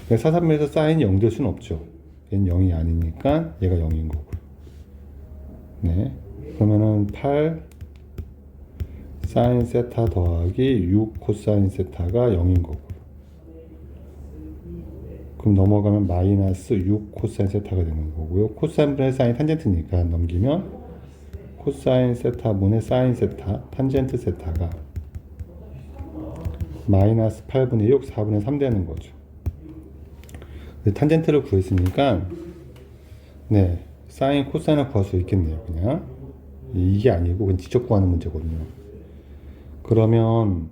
사삼면에서 사인이 0 될 수는 없죠. 얘는 0이 아니니까 얘가 0인 거고요. 네. 그러면은 8 사인 세타 더하기 6 코사인 세타가 0인 거고요. 그럼 넘어가면 마이너스 6 코사인 세타가 되는 거고요. 코사인 분의 사인 탄젠트니까 넘기면 코사인 세타 분의 사인 세타 탄젠트 세타가 마이너스 8분의 6, 4분의 3 되는 거죠. 탄젠트를 구했으니까 네, 사인 코사인을 구할 수 있겠네요. 그냥 이게 아니고 그냥 직접 구하는 문제거든요. 그러면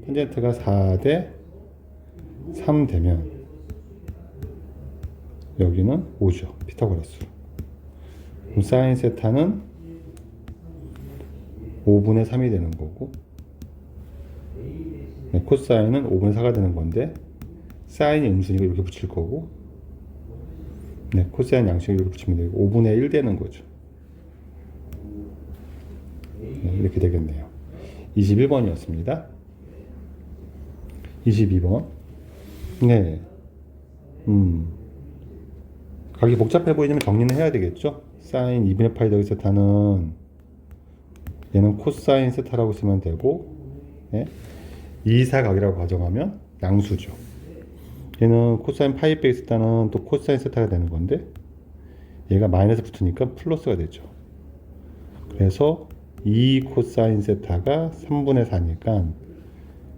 탄젠트가 4대 3 되면 여기는 5죠. 피타고라스로. 그럼 사인 세타는 5분의 3이 되는 거고, 네, 코사인은 5분의 4가 되는 건데 사인이 음수니까 이렇게 붙일 거고, 네, 코사인 양식을 이렇게 붙이면 되고 5분의 1 되는 거죠. 네, 이렇게 되겠네요. 21번이었습니다. 22번. 네. 각이 복잡해 보이면 정리는 해야 되겠죠? 사인 2분의 파이 더하기 세타는 얘는 코사인 세타라고 쓰면 되고, 네? 2사각이라고 가정하면 양수죠. 얘는 코사인 파이 빼기 세타는 또 코사인 세타가 되는 건데 얘가 마이너스 붙으니까 플러스가 되죠. 그래서 2 코사인 세타가 3분의 4니까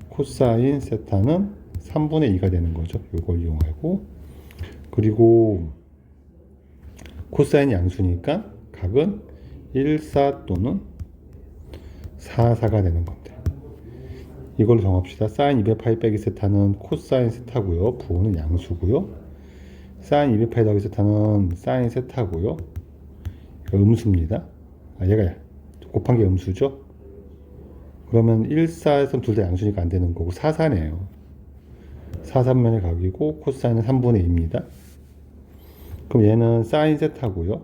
코사인 세타는 3분의 2가 되는 거죠. 이걸 이용하고, 그리고 코사인 양수니까 각은 1, 4 또는 4, 4가 되는 건데 이걸로 정합시다. 사인 200파이 빼기 세타는 코사인 세타고요. 부호는 양수고요. 사인 200파이 더하기 세타는 사인 세타고요. 얘가 음수입니다. 얘가 곱한 게 음수죠. 그러면 1, 4에서는 둘 다 양수니까 안 되는 거고 4, 4네요. 4, 3면의 각이고 코사인은 3분의 2입니다. 그럼 얘는 사인 세타고요.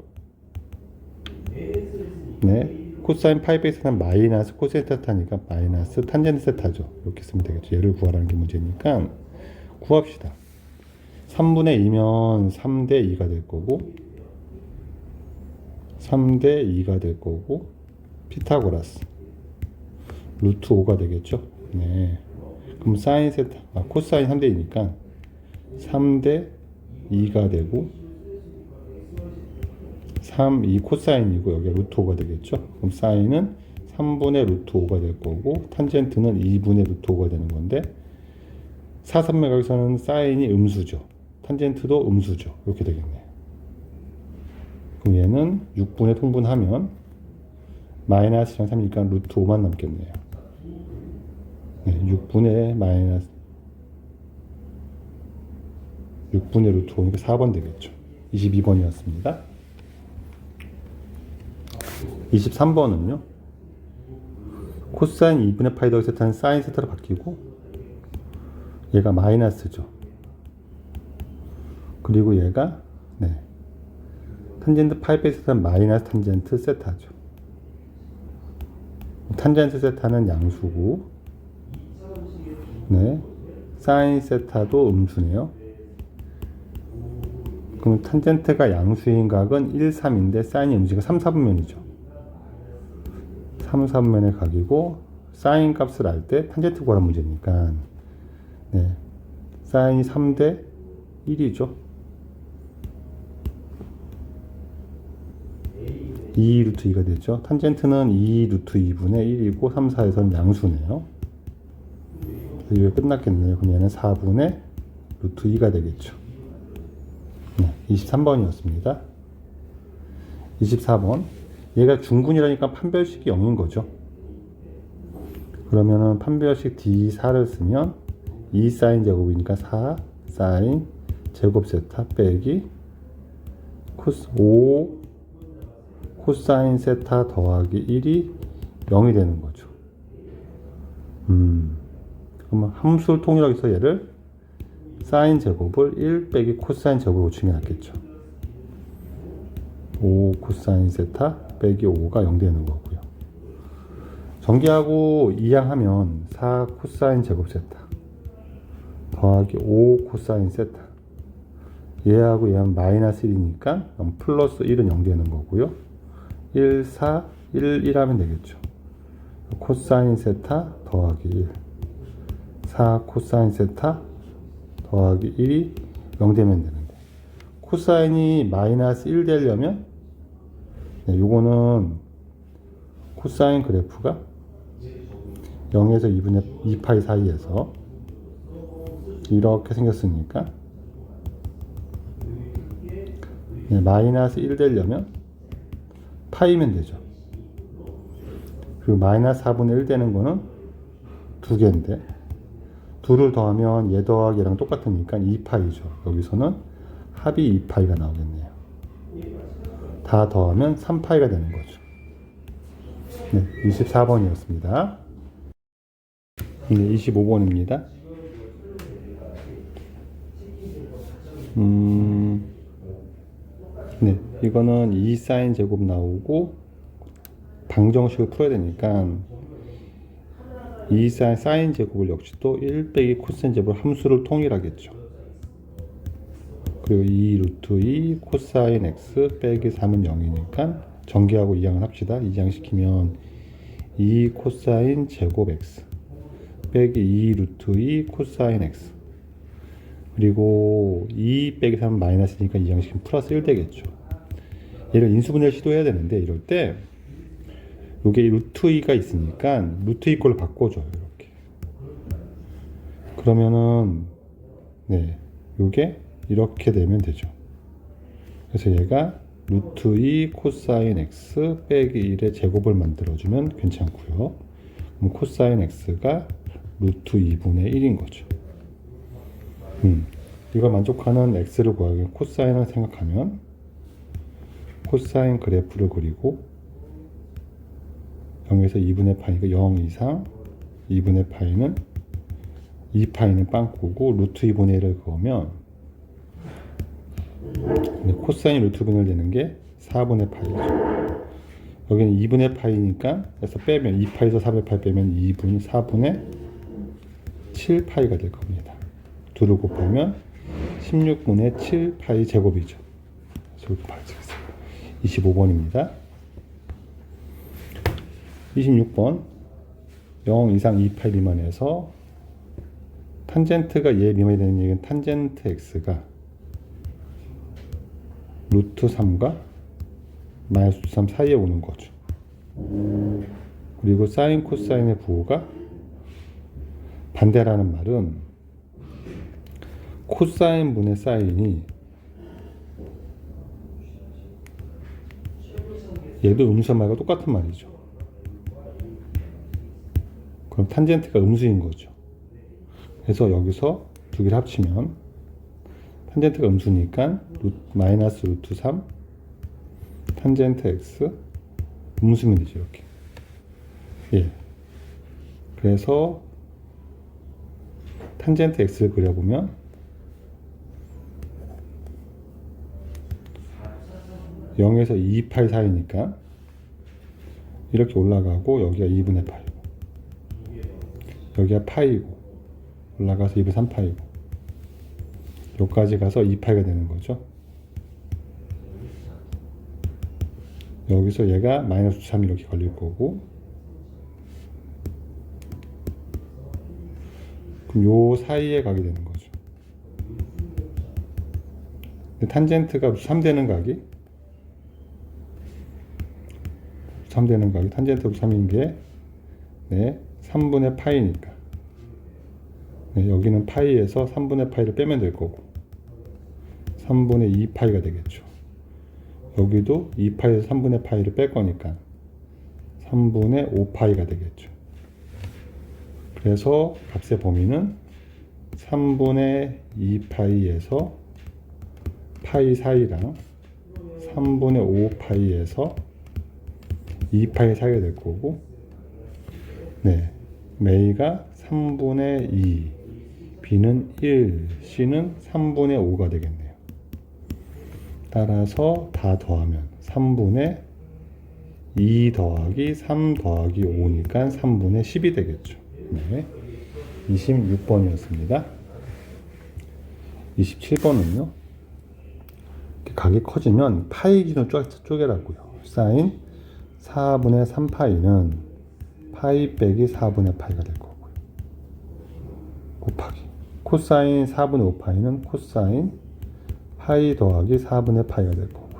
네. 코사인 파이 빼기 세타는 마이너스 코사인 세타니까 마이너스 탄젠트 세타죠. 이렇게 쓰면 되겠죠. 얘를 구하라는 게 문제니까 구합시다. 3분의 2면 3대 2가 될 거고 3대 2가 될 거고 피타고라스 루트 5가 되겠죠. 네. 그럼 사인 세타, 코사인 3대 2니까 3대 2가 되고 3, 2 코사인이고 여기가 루트 5가 되겠죠. 그럼 사인은 3분의 루트 5가 될 거고 탄젠트는 2분의 루트 5가 되는 건데 4, 3맥각에서는 사인이 음수죠. 탄젠트도 음수죠. 이렇게 되겠네요. 그럼 얘는 6분의 통분하면 마이너스랑 3이니까 루트 5만 남겠네요. 네, 6분의 마이너스 6분의 루트 5니까 4번 되겠죠. 22번이었습니다. 23번은요. 코사인 2분의 파이 더하기 세타는 사인 세타로 바뀌고 얘가 마이너스죠. 그리고 얘가 네, 탄젠트 파이 빼기 세타는 마이너스 탄젠트 세타죠. 탄젠트 세타는 양수고 네, 사인 세타도 음수네요. 그럼 탄젠트가 양수인 각은 1, 3인데 사인이 음수가 3, 4분면이죠. 3, 4분면의 각이고 사인 값을 알 때 탄젠트 구하는 문제니까 네, 사인이 3대 1이죠. 2 루트 2가 되죠. 탄젠트는 2 루트 2분의 1이고 3, 4에서는 양수네요. 이게 끝났겠네요. 그럼 얘는 4분의 루트 2가 되겠죠. 네, 23번이었습니다. 24번. 얘가 중근이라니까 판별식이 0인 거죠. 그러면은 판별식 D4를 쓰면 2 사인 제곱이니까 4 사인 제곱 세타 빼기 코스 5 코사인 세타 더하기 1이 0이 되는 거죠. 그러면 함수를 통일하기 위해서 얘를 사인 제곱을 1 빼기 코사인 제곱으로 고치는 게 낫겠죠. 5 코사인 세타 빼기 5가 0 되는 거고요. 전개하고 이항하면 4 코사인 제곱 세타 더하기 5 코사인 세타, 얘하고 얘하면 마이너스 1이니까 플러스 1은 0 되는 거고요. 1, 4, 1, 1 하면 되겠죠. 코사인 세타 더하기 1, 4 코사인 세타 더하기 1이 0 되면 되는데, 코사인이 마이너스 1 되려면 요거는 코사인 그래프가 0에서 2분의 2파이 사이에서 이렇게 생겼으니까 마이너스 1 되려면 파이면 되죠. 그리고 마이너스 4분의 1 되는 거는 두 개인데, 둘을 더하면 얘 더하기 얘랑 똑같으니까 2파이죠. 여기서는 합이 2파이가 나오겠네요. 다 더하면 3파이가 되는 거죠. 네, 24번이었습니다. 네, 25번입니다. 네, 이거는 2 사인 제곱 나오고 방정식을 풀어야 되니까 2 사인 제곱을 역시 또 1 빼기 코사인 제곱 함수를 통일하겠죠. 그리고 2 루트 2 코사인 x 빼기 3은 0이니까 전개하고 이항을 합시다. 이항시키면 2 코사인 제곱 x 빼기 2 루트 2 코사인 x, 그리고 2 빼기 3은 마이너스니까 이항시키면 플러스 1 되겠죠. 얘를 인수분해를 시도해야 되는데, 이럴 때 요게 루트 2가 있으니까 루트 2 걸로 바꿔줘요. 이렇게. 그러면은 네, 요게 이렇게 되면 되죠. 그래서 얘가 루트 2 코사인 x 빼기 1의 제곱을 만들어주면 괜찮고요. 그럼 코사인 x가 루트 2분의 1인 거죠. 이걸 만족하는 x를 구하기 위해 코사인을 생각하면 코사인 그래프를 그리고 0에서 2분의 파이가 0 이상 2분의 파이는 2파이는 빵꾸고 루트 2분의 1을 그으면 코사인 루트 분을 되는 게 4분의 파이죠. 여기는 2분의 파이니까 그래서 빼면 2파에서 4분의 파이 빼면 2분 4분의 7파이가 될 겁니다. 둘을 곱하면 16분의 7파이 제곱이죠. 이렇게 봐주겠습니다. 25번입니다. 26번 0 이상 2파이 미만에서 탄젠트가 얘 미만이 되는 얘기는 탄젠트 x가 루트 3과 마이너스 3 사이에 오는 거죠. 그리고 사인 코사인의 부호가 반대라는 말은 코사인 분의 사인이 얘도 음수 말과 똑같은 말이죠. 그럼 탄젠트가 음수인 거죠. 그래서 여기서 두 개를 합치면 탄젠트가 음수니까 마이너스 루트 3 탄젠트 x 음수면 되죠. 이렇게. 예. 그래서 탄젠트 x를 그려보면 (0에서 2파이) 사이니까 이렇게 올라가고 여기가 2분의 파이고 여기가 파이고 올라가서 2분의 3파이고 여기까지 가서 2파이가 되는 거죠. 여기서 얘가 마이너스 3 이렇게 걸릴 거고, 그럼 요 사이에 가게 되는 거죠. 탄젠트가 3 되는 각이 탄젠트 3인 게 네, 3분의 파이니까 네, 여기는 파이에서 3분의 파이를 빼면 될 거고 3분의 2파이가 되겠죠. 여기도 2파이에서 3분의 파이를 뺄 거니까 3분의 5파이가 되겠죠. 그래서 값의 범위는 3분의 2파이에서 파이 사이랑 3분의 5파이에서 2파이 사이가 될 거고, 네, A가 3분의 2, B는 1, C는 3분의 5가 되겠네요. 따라서 다 더하면 3분의 2 더하기 3 더하기 5니까 3분의 10이 되겠죠. 네. 26번이었습니다. 27번은요. 각이 커지면 파이 기준으로 쪼개라고요. 사인 4분의 3파이는 파이 빼기 4분의 파이가 될 거고요. 곱하기 코사인 4분의 5파이는 코사인 파이 더하기 4분의 파이가 될 거고요.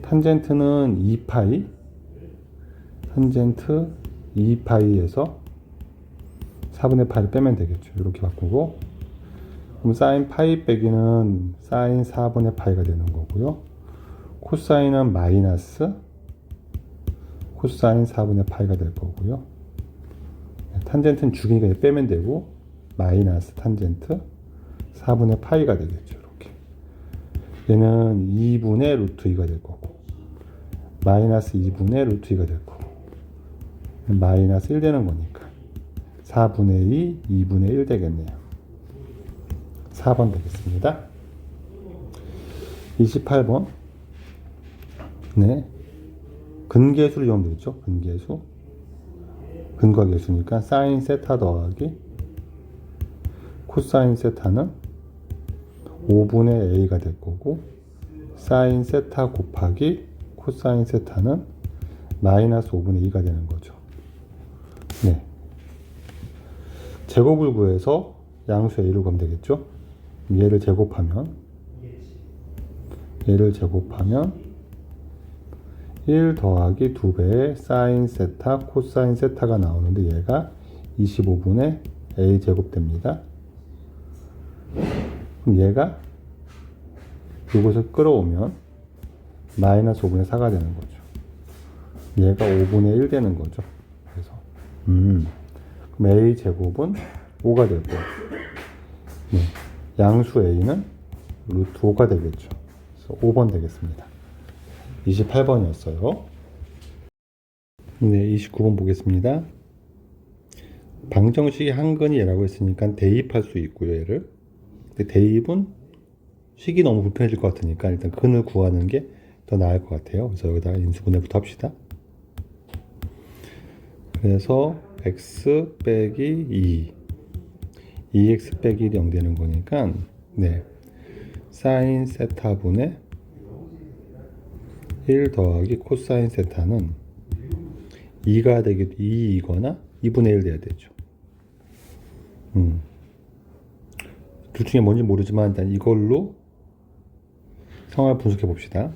탄젠트는 2파이, 탄젠트 2파이에서 4분의 파이를 빼면 되겠죠. 이렇게 바꾸고, 그럼 사인 파이 빼기는 사인 4분의 파이가 되는 거고요. 코사인은 마이너스 코사인 4분의 파이가 될 거고요. 탄젠트는 죽이니까 빼면 되고, 마이너스 탄젠트 4분의 파이가 되겠죠. 이렇게. 얘는 2분의 루트 2가 될 거고, 마이너스 2분의 루트 2가 될 거고, 마이너스 1 되는 거니까 4분의 2, 2분의 1 되겠네요. 4번 되겠습니다. 28번. 네. 근계수를 이용하면 되겠죠. 근계수. 근과 계수니까 사인 세타 더하기 코사인 세타는 5분의 a가 될 거고, 사인 세타 곱하기 코사인 세타는 마이너스 5분의 2가 되는 거죠. 네. 제곱을 구해서 양수 a를 구하면 되겠죠. 얘를 제곱하면 1 더하기 2배의 사인 세타 코사인 세타가 나오는데, 얘가 25분의 a 제곱 됩니다. 그럼 얘가 이곳을 끌어오면 마이너스 5분의 4가 되는 거죠. 얘가 5분의 1 되는 거죠. 그래서 그럼 a 제곱은 5가 될 거예요. 네. 양수 a는 루트 5가 되겠죠. 그래서 5번 되겠습니다. 28번이었어요. 네, 29번 보겠습니다. 방정식이 한근이 얘라고 했으니까 대입할 수 있고요, 얘를. 근데 대입은 식이 너무 불편해질 것 같으니까 일단 근을 구하는 게 더 나을 것 같아요. 그래서 여기다가 인수분해부터 합시다. 그래서 x 빼기 2x 빼기 1이 0 되는 거니까, 네, 사인 세타분의 1 더하기 코사인 세타는 2가 되기도 2이거나 2분의 1 돼야 되죠. 둘 중에 뭔지 모르지만 일단 이걸로 상황을 분석해 봅시다.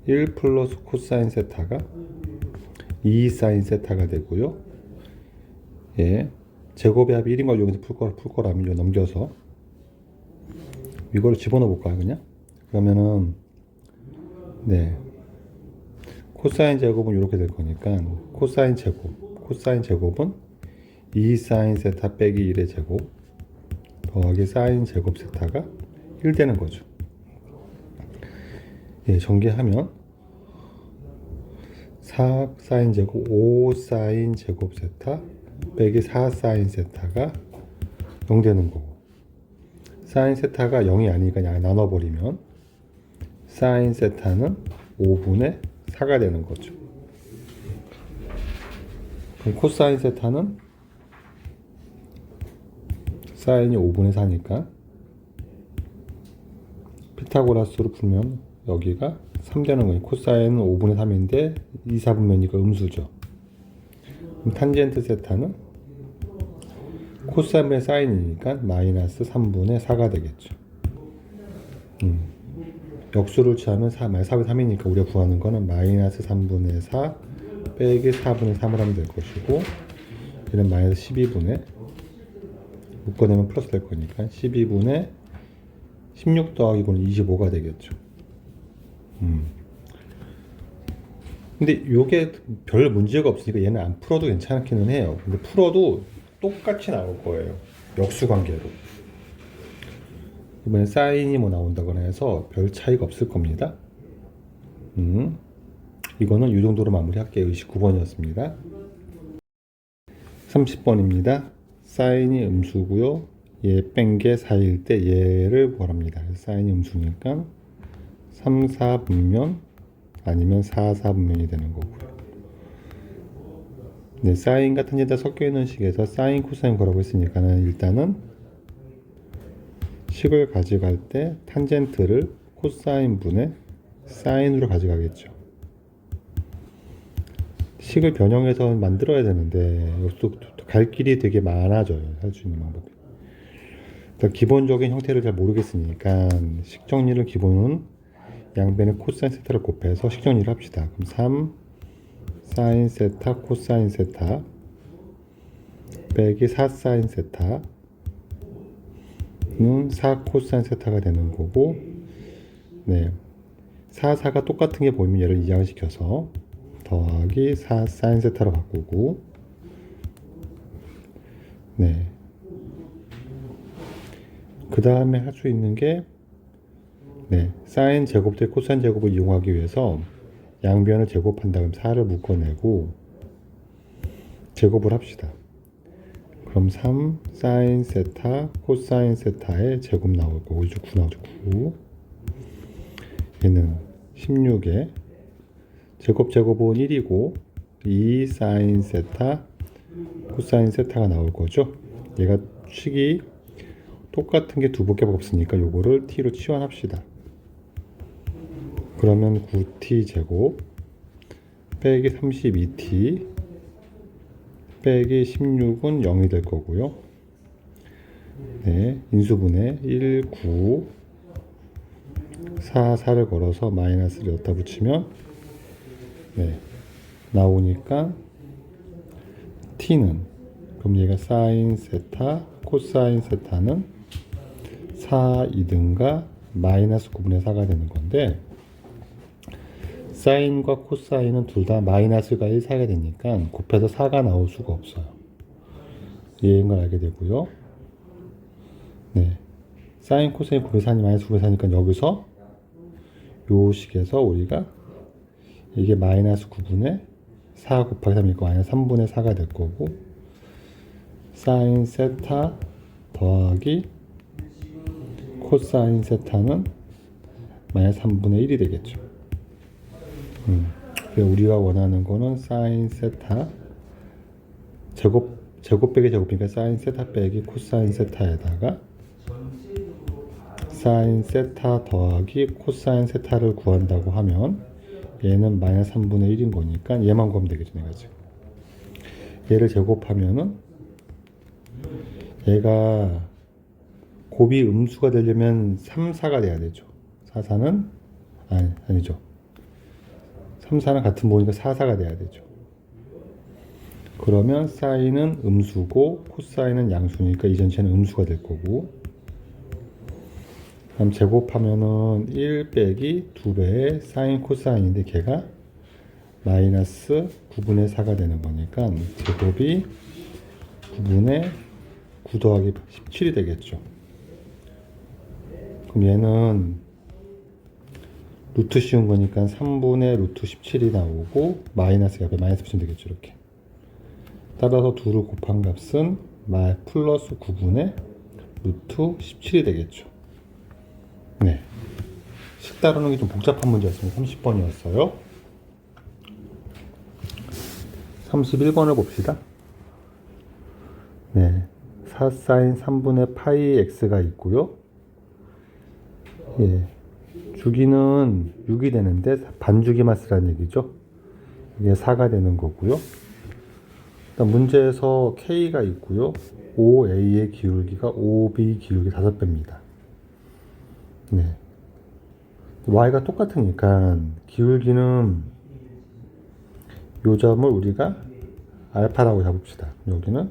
1 플러스 코사인 세타가 2 사인 세타가 되고요. 예, 제곱의 합이 1인 걸 이용해서 풀 거라면 이거 넘겨서 이거를 집어넣어 볼까요, 그냥? 그러면은, 네, 코사인 제곱은 이렇게 될 거니까 코사인 제곱은 2 사인 세타 빼기 1의 제곱 더하기 사인 제곱 세타가 1 되는 거죠. 예, 전개하면 4 사인 제곱 5 사인 제곱 세타 빼기 4 사인 세타가 0 되는 거고, 사인 세타가 0이 아니니까 그냥 나눠버리면 사인 세타는 5분의 4가 되는 거죠. 그럼 코사인 세타는 사인이 5분의 4니까 피타고라스로 풀면 여기가 3 되는 거예요. 코사인은 5분의 3인데 2, 4분면이니까 음수죠. 그럼 탄젠트 세타는 코사인분의 사인이니까 마이너스 3분의 4가 되겠죠. 역수를 취하면 4분의 3이니까 우리가 구하는 거는 마이너스 3분의 4 빼기 4분의 3을 하면 될 것이고, 얘는 마이너스 12분의 묶어내면 플러스 될 거니까 12분의 16 더하기 9는 25가 되겠죠. 근데 요게 별 문제가 없으니까 얘는 안 풀어도 괜찮기는 해요. 근데 풀어도 똑같이 나올 거예요. 역수 관계로. 이번엔 사인이 뭐 나온다거나 해서 별 차이가 없을 겁니다. 이거는 이 정도로 마무리할게요. 29번이었습니다. 30번입니다. 사인이 음수고요. 얘 뺀 게 4일 때 얘를 구하랍니다. 사인이 음수니까 3, 4분면 아니면 4, 4분면이 되는 거고요. 네, 사인 같은 데다 섞여 있는 식에서 사인, 코사인 구하라고 했으니까는 일단은 식을 가져갈 때 탄젠트를 코사인 분의 사인으로 가져가겠죠. 식을 변형해서 만들어야 되는데 여기서 갈 길이 되게 많아져요. 할 수 있는 방법이. 일단 기본적인 형태를 잘 모르겠으니까 식 정리를 기본은 양변에 코사인 세타를 곱해서 식 정리를 합시다. 그럼 3 사인 세타 코사인 세타 빼기 4 사인 세타는 4 코사인 세타가 되는 거고, 네, 4, 4가 똑같은 게 보이면 얘를 이항시켜서 더하기 4 사인 세타로 바꾸고, 네, 그 다음에 할 수 있는 게, 네, 사인 제곱 대 코사인 제곱을 이용하기 위해서 양변을 제곱한 다음 4를 묶어내고 제곱을 합시다. 그럼 3 사인 세타 코사인 세타의 제곱 나올 거고, 이제 9 나오죠. 9. 얘는 16에 제곱은 1이고 2 사인 세타 코사인 세타가 나올 거죠. 얘가 식이 똑같은 게 두 개밖에 없으니까 요거를 t로 치환합시다. 그러면 9t 제곱 빼기 32t 빼기 16은 0이 될 거고요. 네, 인수분해 1, 9, 4, 4를 걸어서 마이너스를 여기다 붙이면, 네, 나오니까 t는, 그럼 얘가 사인 세타 코사인 세타는 4, 2등가 마이너스 9분의 4가 되는 건데, 사인과 코사인은 둘 다 마이너스가 1 사게 되니까 곱해서 4가 나올 수가 없어요. 얘인 걸 알게 되고요. 네, 사인 코사인 9분의 4니 마이너스 9분의 4니까 여기서 요 식에서 우리가 이게 마이너스 9분의 4 곱하기 3이니까 마이너스 3분의 4가 될 거고, 사인 세타 더하기 코사인 세타는 마이너스 3분의 1이 되겠죠. 우리가 원하는 거는 사인 세타 제곱 빼기 제곱이니까 사인 세타 빼기 코사인 세타에다가 사인 세타 더하기 코사인 세타를 구한다고 하면 얘는 마이너스 3분의 1인 거니까 얘만 구하면 되겠죠. 내가 지금 얘를 제곱하면은 얘가 곱이 음수가 되려면 3, 4가 돼야 되죠. 4, 4는 아니죠. 3, 4는 같은 모니까 4, 4가 돼야 되죠. 그러면 사인은 음수고 코사인은 양수니까 이 전체는 음수가 될 거고, 그럼 제곱하면은 1 빼기 2배의 사인 코사인인데 걔가 마이너스 9분의 4가 되는 거니까 제곱이 9분의 9 더하기 17이 되겠죠. 그럼 얘는 루트 씌운 거니까 3분의 루트 17이 나오고 마이너스 옆에 마이너스 붙이면 되겠죠. 이렇게 따라서 2를 곱한 값은 플러스 9분의 루트 17이 되겠죠. 네, 식 다루는 게 좀 복잡한 문제였습니다. 30번이었어요 31번을 봅시다. 네, 4 사인 3분의 파이 x가 있고요. 예, 주기는 6이 되는데 반주기만 쓰라는 얘기죠. 이게 4가 되는 거고요. 일단 문제에서 K가 있고요. OA의 기울기가 OB 기울기 5배입니다. 네, Y가 똑같으니까 기울기는 요 점을 우리가 알파라고 잡읍시다. 여기는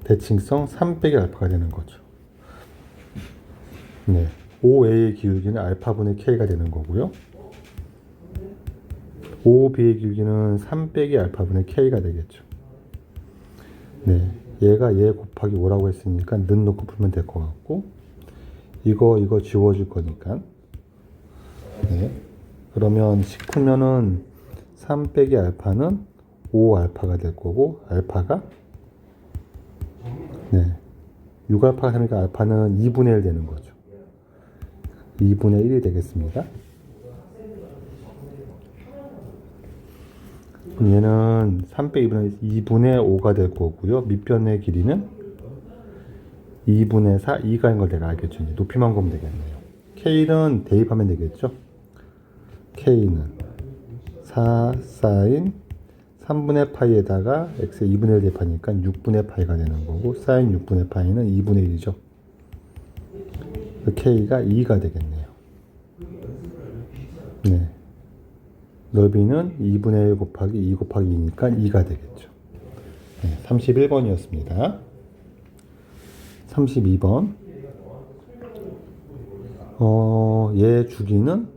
대칭성 3 빼기 알파가 되는 거죠. 네, OA의 기울기는 알파분의 K가 되는 거고요. OB의 기울기는 3 빼기 알파분의 K가 되겠죠. 네, 얘가 얘 곱하기 5라고 했으니까 는 놓고 풀면 될 것 같고, 이거 지워줄 거니까, 네, 그러면 식 풀면은 3 빼기 알파는 5 알파가 될 거고, 알파가, 네, 6 알파가 되니까 알파는 2분의 1 되는 거죠. 2분의 1이 되겠습니다. 얘는 3 빼기 2분의 5가 될 거고요. 밑변의 길이는 2분의 4, 2가인 걸 내가 알겠죠. 이제 높이만 보면 되겠네요. K는 대입하면 되겠죠. K는 4 사인 3분의 파이에다가 X의 2분의 1 대입하니까 6분의 파이가 되는 거고, 사인 6분의 파이는 2분의 1이죠. K가 2가 되겠네요. 네. 넓이는 2분의 1 곱하기 2 곱하기 2니까 2가 되겠죠. 네, 31번이었습니다. 32번. 얘 주기는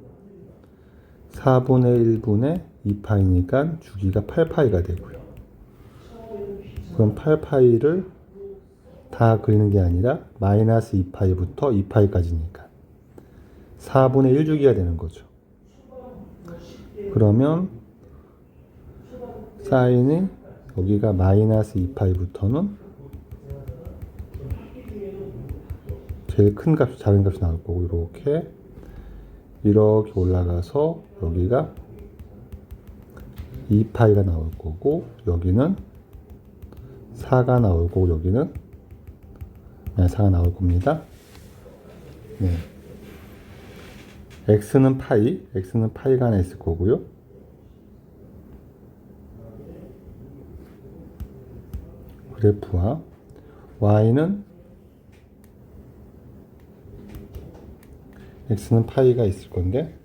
4분의 1분의 2파이니까 주기가 8파이가 되고요. 그럼 8파이를 다 그리는 게 아니라 마이너스 2파이부터 2파이까지니까 4분의 1주기가 되는 거죠. 그러면 사인이 여기가 마이너스 2파이부터는 제일 큰 값이 작은 값이 나올 거고, 이렇게 올라가서 여기가 2파이가 나올 거고, 여기는 4가 나올 거고, 여기는 4가 나올 겁니다. 네. x는 파이가 하나 있을 거고요. 그래프와 y는 x는 파이가 있을 건데,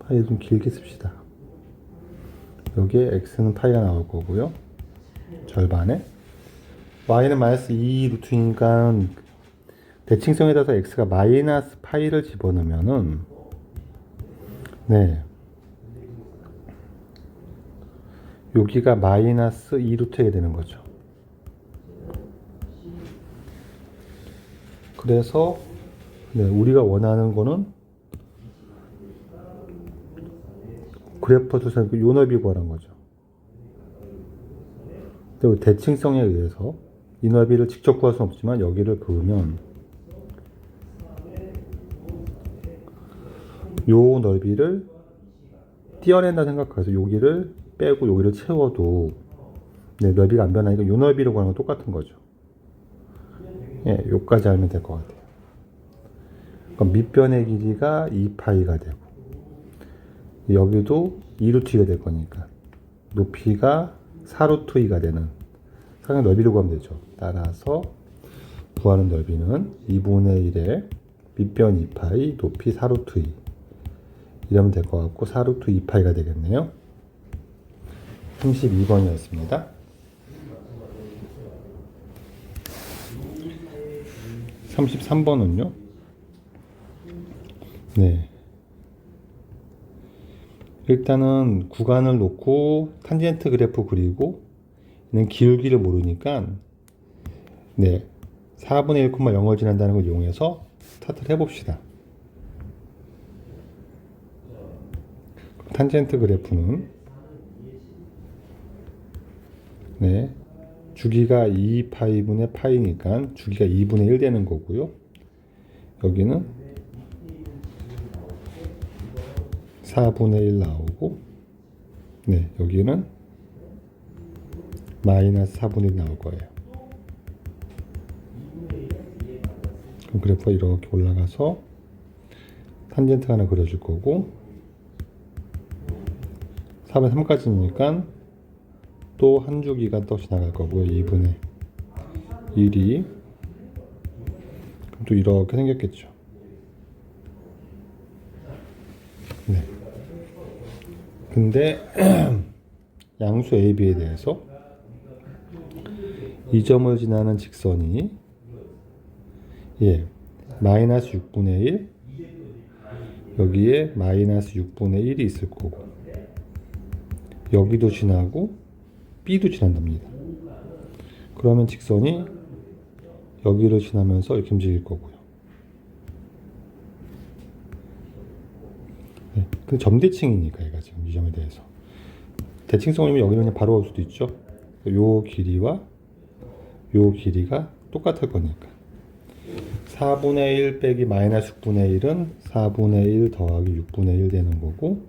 파이 좀 길게 씁시다. 여기에 x는 파이가 나올 거고요. 절반에 y는 마이너스 2 루트니까 대칭성에 따라서 x가 마이너스 파이를 집어넣으면은, 네, 여기가 마이너스 2 루트가 되는 거죠. 그래서 네, 우리가 원하는 거는 그래프에서 요 넓이 구하는 거죠. 그리고 대칭성에 의해서 이 넓이를 직접 구할 수는 없지만 여기를 그으면 요 넓이를 띄어낸다 생각해서 여기를 빼고 여기를 채워도 네, 넓이가 안 변하니까 요 넓이를 구하는 건 똑같은 거죠. 예, 요까지 알면 될 것 같아요. 그럼 밑변의 길이가 2파이가 되고, 여기도 2루트 2가 될 거니까 높이가 4루트 2가 되는 상의 넓이를 구하면 되죠. 따라서 구하는 넓이는 2분의 1에 밑변 2파이, 높이 4루트 2 이러면 될 것 같고, 4루트 2파이가 되겠네요. 32번이었습니다. 33번은요? 네. 일단은 구간을 놓고 탄젠트 그래프 그리고 얘는 기울기를 모르니까 네, 4분의 1,0을 지난다는 걸 이용해서 스타트를 해봅시다. 탄젠트 그래프는 네, 주기가 2파이분의 파이니까 주기가 2분의 1 되는 거고요. 여기는 4분의 1 나오고, 네, 여기는 마이너스 4분의 1 나올 거예요. 그럼 그래프가 이렇게 올라가서 탄젠트 하나 그려줄 거고, 4분의 3까지니까 또 한 주기가 또 지나갈 거고요. 2분의 1이 그럼 또 이렇게 생겼겠죠. 네. 근데 양수 A, B에 대해서 이 점을 지나는 직선이 마이너스 6분의 1 여기에 마이너스 6분의 1이 있을 거고, 여기도 지나고 B도 지난답니다. 그러면 직선이 여기를 지나면서 이렇게 움직일 거고요. 네, 그 점대칭이니까 얘가 지금 이 점에 대해서 대칭성이면 여기는 그냥 바로 올 수도 있죠. 요 길이와 요 길이가 똑같을 거니까 4분의 1 빼기 마이너스 6분의 1은 4분의 1 더하기 6분의 1 되는 거고,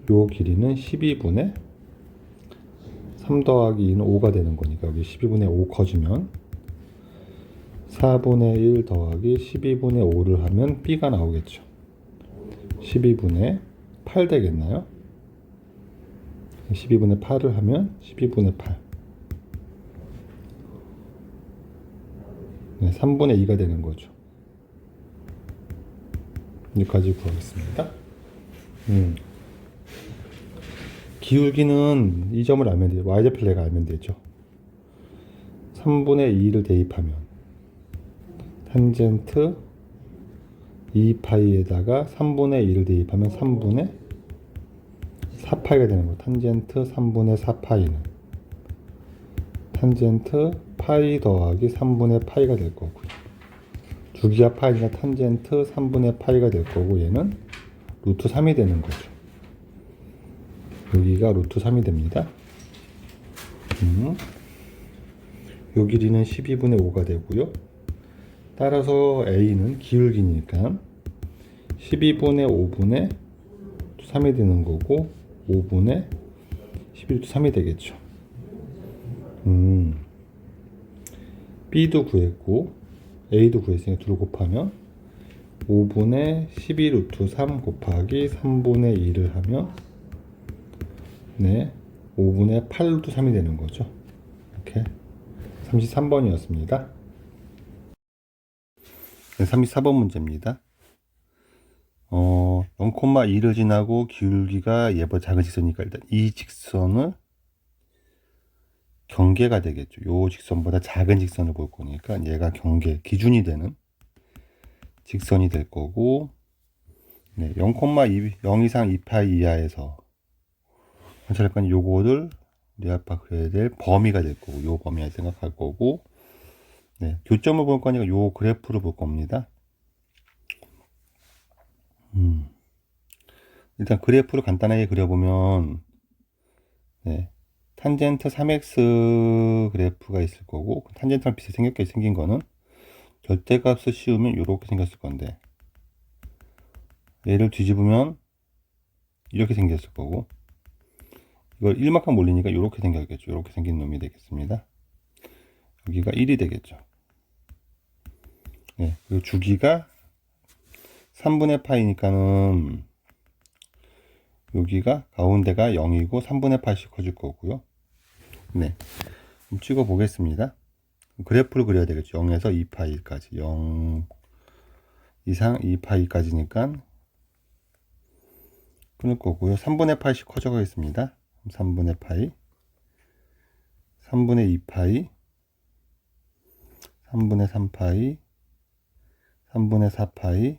요 길이는 12분의 3 더하기 2는 5가 되는 거니까 여기 12분의 5 커지면 4분의 1 더하기 12분의 5를 하면 B가 나오겠죠. 12분의 8 되겠나요? 12분의 8을 하면 12분의 8. 네, 3분의 2가 되는 거죠. 여기까지 구하겠습니다. 기울기는 이 점을 알면 돼요. y좌표를 알면 되죠. 3분의 2를 대입하면 탄젠트 2파이에다가 3분의 2를 대입하면 3분의 4파이가 되는 거예요. 탄젠트 3분의 4파이는 탄젠트 파이 더하기 3분의 파이가 될 거고요. 주기가 파이니까 탄젠트 3분의 파이가 될 거고, 얘는 루트 3이 되는 거죠. 여기가 루트 3이 됩니다. 요 길이는 12분의 5가 되고요. 따라서 A는 기울기니까 12분의 5분의 3이 되는 거고, 5분의 11루트 3이 되겠죠. B도 구했고 A도 구했으니까 둘을 곱하면 5분의 12루트 3 곱하기 3분의 2를 하면 5분의 8루트 3이 되는 거죠. 이렇게 33번이었습니다. 34번 문제입니다. 0,2를 지나고 기울기가 얘보다 작은 직선이니까 일단 이 직선을 경계가 되겠죠. 요 직선보다 작은 직선을 볼 거니까 얘가 경계, 기준이 되는 직선이 될 거고, 0 이상 2파이 이하에서 관찰할 요거를 뇌압박 그려야 될 범위가 될 거고, 요 범위를 생각할 거고, 교점을 볼 거니까 요 그래프를 볼 겁니다. 일단 그래프를 간단하게 그려보면, 탄젠트 3x 그래프가 있을 거고, 탄젠트랑 비슷하게 생긴 거는 절대값을 씌우면 이렇게 생겼을 건데, 얘를 뒤집으면 이렇게 생겼을 거고, 이걸 1만큼 올리니까 이렇게 생겼겠죠. 이렇게 생긴 놈이 되겠습니다. 여기가 1이 되겠죠. 그리고 주기가 3분의 파이니까는 여기가 가운데가 0이고 3분의 8씩 커질 거고요. 찍어 보겠습니다. 그래프를 그려야 되겠죠. 0에서 2파이까지 0 이상 2파이까지니까 끊을 거고요. 3분의 8씩 커져 가겠습니다. 3분의 파이 3분의 2파이 3분의 3파이 3분의 4파이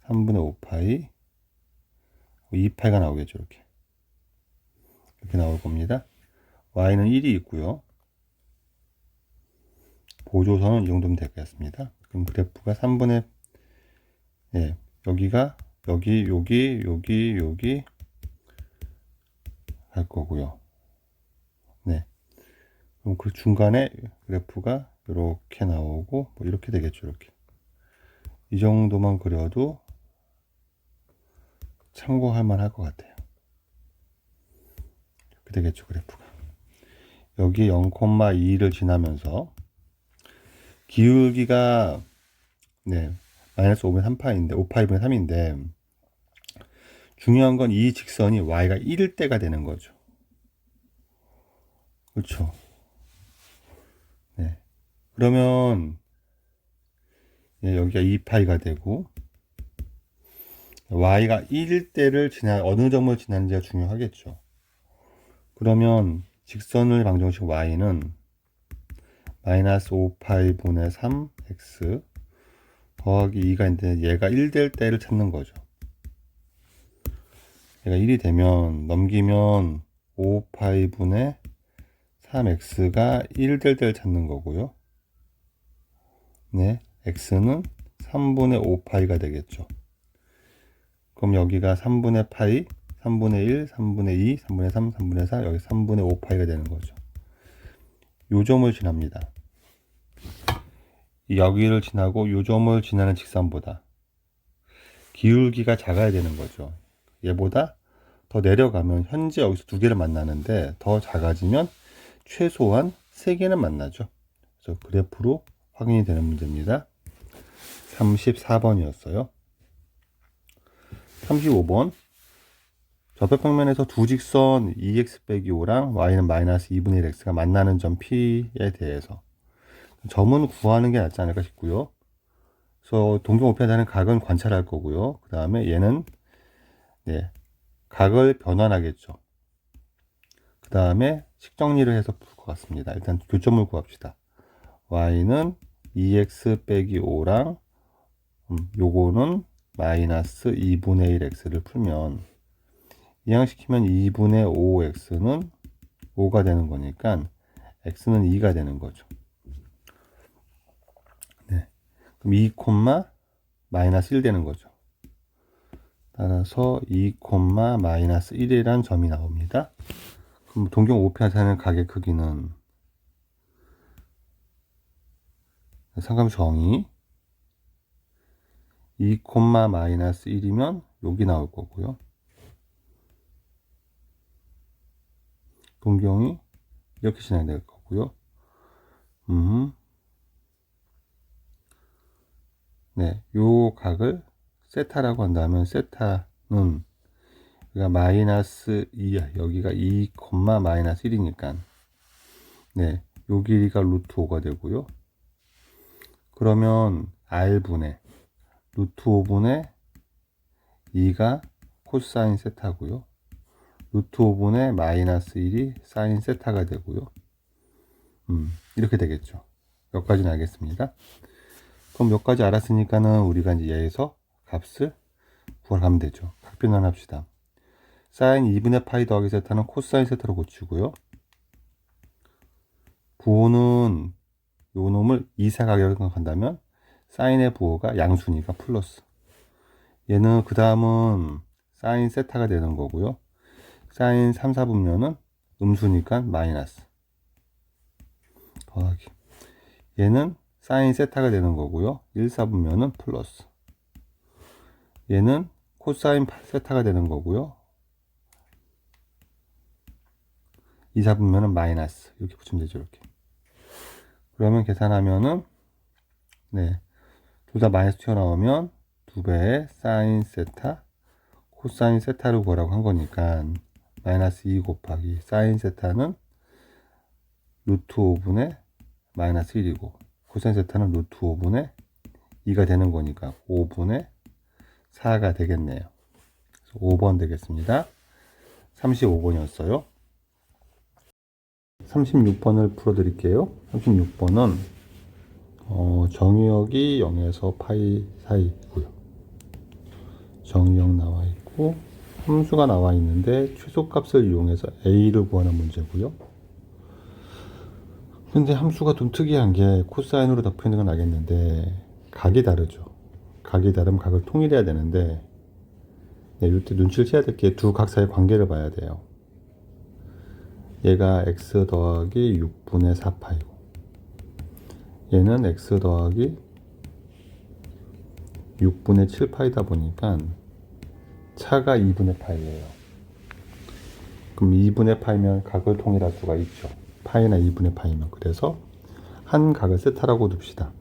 3분의 5파이 2파이가 나오겠죠. 이렇게 나올 겁니다. y는 1이 있고요. 보조선은 이 정도면 되겠습니다. 그럼 그래프가 3분의 여기가 여기 할 거고요. 그럼 그 중간에 그래프가 이렇게 나오고 이렇게 되겠죠. 이렇게 이 정도만 그려도 참고할 만할 것 같아요. 이렇게 되겠죠. 그래프가 여기 0,2를 지나면서 기울기가 마이너스 5분의 3파인데 5파이분의 3인데 중요한 건 이 직선이 y가 1일 때가 되는 거죠. 그렇죠. 그러면 여기가 2파이가 되고 y가 1일 때를 어느 점을 지나는지가 중요하겠죠. 그러면 직선을 방정식 y는 마이너스 5파이분의 3x 더하기 2가 있는데 얘가 1 될 때를 찾는 거죠. 얘가 1이 되면 넘기면 5파이분의 3x가 1 될 때를 찾는 거고요. x는 3분의 5파이가 되겠죠. 그럼 여기가 3분의 파이, 3분의 1, 3분의 2, 3분의 3, 3분의 4, 여기 3분의 5파이가 되는 거죠. 요 점을 지납니다. 여기를 지나고 요점을 지나는 직선보다 기울기가 작아야 되는 거죠. 얘보다 더 내려가면 현재 여기서 두 개를 만나는데 더 작아지면 최소한 세 개는 만나죠. 그래서 그래프로 확인이 되는 문제입니다. 34번이었어요. 35번. 접혈평면에서 두 직선 2x 빼기 5랑 y는 마이너스 2분의 1 x가 만나는 점 P에 대해서 점은 구하는 게 낫지 않을까 싶고요. 그래서 동경우편하는 각은 관찰할 거고요. 그 다음에 얘는 네, 각을 변환하겠죠. 그 다음에 식정리를 해서 풀 것 같습니다. 일단 교점을 구합시다. y는 2x 빼기 5랑 요거는 마이너스 2분의 1 x를 풀면 이항시키면 2분의 5x는 5가 되는 거니까 x는 2가 되는 거죠. 네. 그럼 2, 마이너스 1 되는 거죠. 따라서 2, 마이너스 1이란 점이 나옵니다. 그럼 동경 5편에서는 각의 크기는 상감 정의 2, 마이너스 1이면 여기 나올 거고요. 동경이 이렇게 진행될 거고요. 네, 요 각을 세타라고 한다면 세타는 여기가 마이너스 2야. 여기가 2, 마이너스 1이니까 네, 요 길이가 루트 5가 되고요. 그러면 r분의 루트 5분의 2가 코사인 세타고요. 루트 5분의 마이너스 1이 사인 세타가 되고요. 이렇게 되겠죠. 여기까지는 알겠습니다. 그럼 몇 가지 알았으니까는 우리가 이제 얘에서 값을 구하면 되죠. 각 변환합시다. 사인 2분의 파이 더하기 세타는 코사인 세타로 고치고요. 부호는 요 놈을 이사각이라고 생각한다면 사인의 부호가 양수니까 플러스. 얘는 그 다음은 사인 세타가 되는 거고요. 사인 3, 4분면은 음수니까 마이너스. 더하기. 얘는 사인 세타가 되는 거고요. 1, 4분면은 플러스. 얘는 코사인 세타가 되는 거고요. 2, 4분면은 마이너스. 이렇게 붙이면 되죠. 이렇게. 그러면 계산하면은 네, 둘 다 마이너스 튀어나오면 2배의 사인 세타 코사인 세타를 구하라고 한 거니까 마이너스 2 곱하기 사인 세타는 루트 5분의 마이너스 1이고 코사인 세타는 루트 5분의 2가 되는 거니까 5분의 4가 되겠네요. 5번 되겠습니다. 35번이었어요. 36번을 풀어드릴게요. 36번은 정의역이 0에서 파이 사이고요. 정의역 나와 있고 함수가 나와 있는데 최소값을 이용해서 a를 구하는 문제고요. 근데 함수가 좀 특이한 게 코사인으로 다 표현된 건 알겠는데 각이 다르죠. 각이 다르면 각을 통일해야 되는데 네, 이때 눈치를 채야 될 게 두 각 사이의 관계를 봐야 돼요. 얘가 x 더하기 6분의 4파이고 얘는 x 더하기 6분의 7파이다 보니까 차가 2분의 파이예요. 그럼 2분의 파이면 각을 통일할 수가 있죠. 파이나 2분의 파이면. 그래서 한 각을 세타라고 둡시다.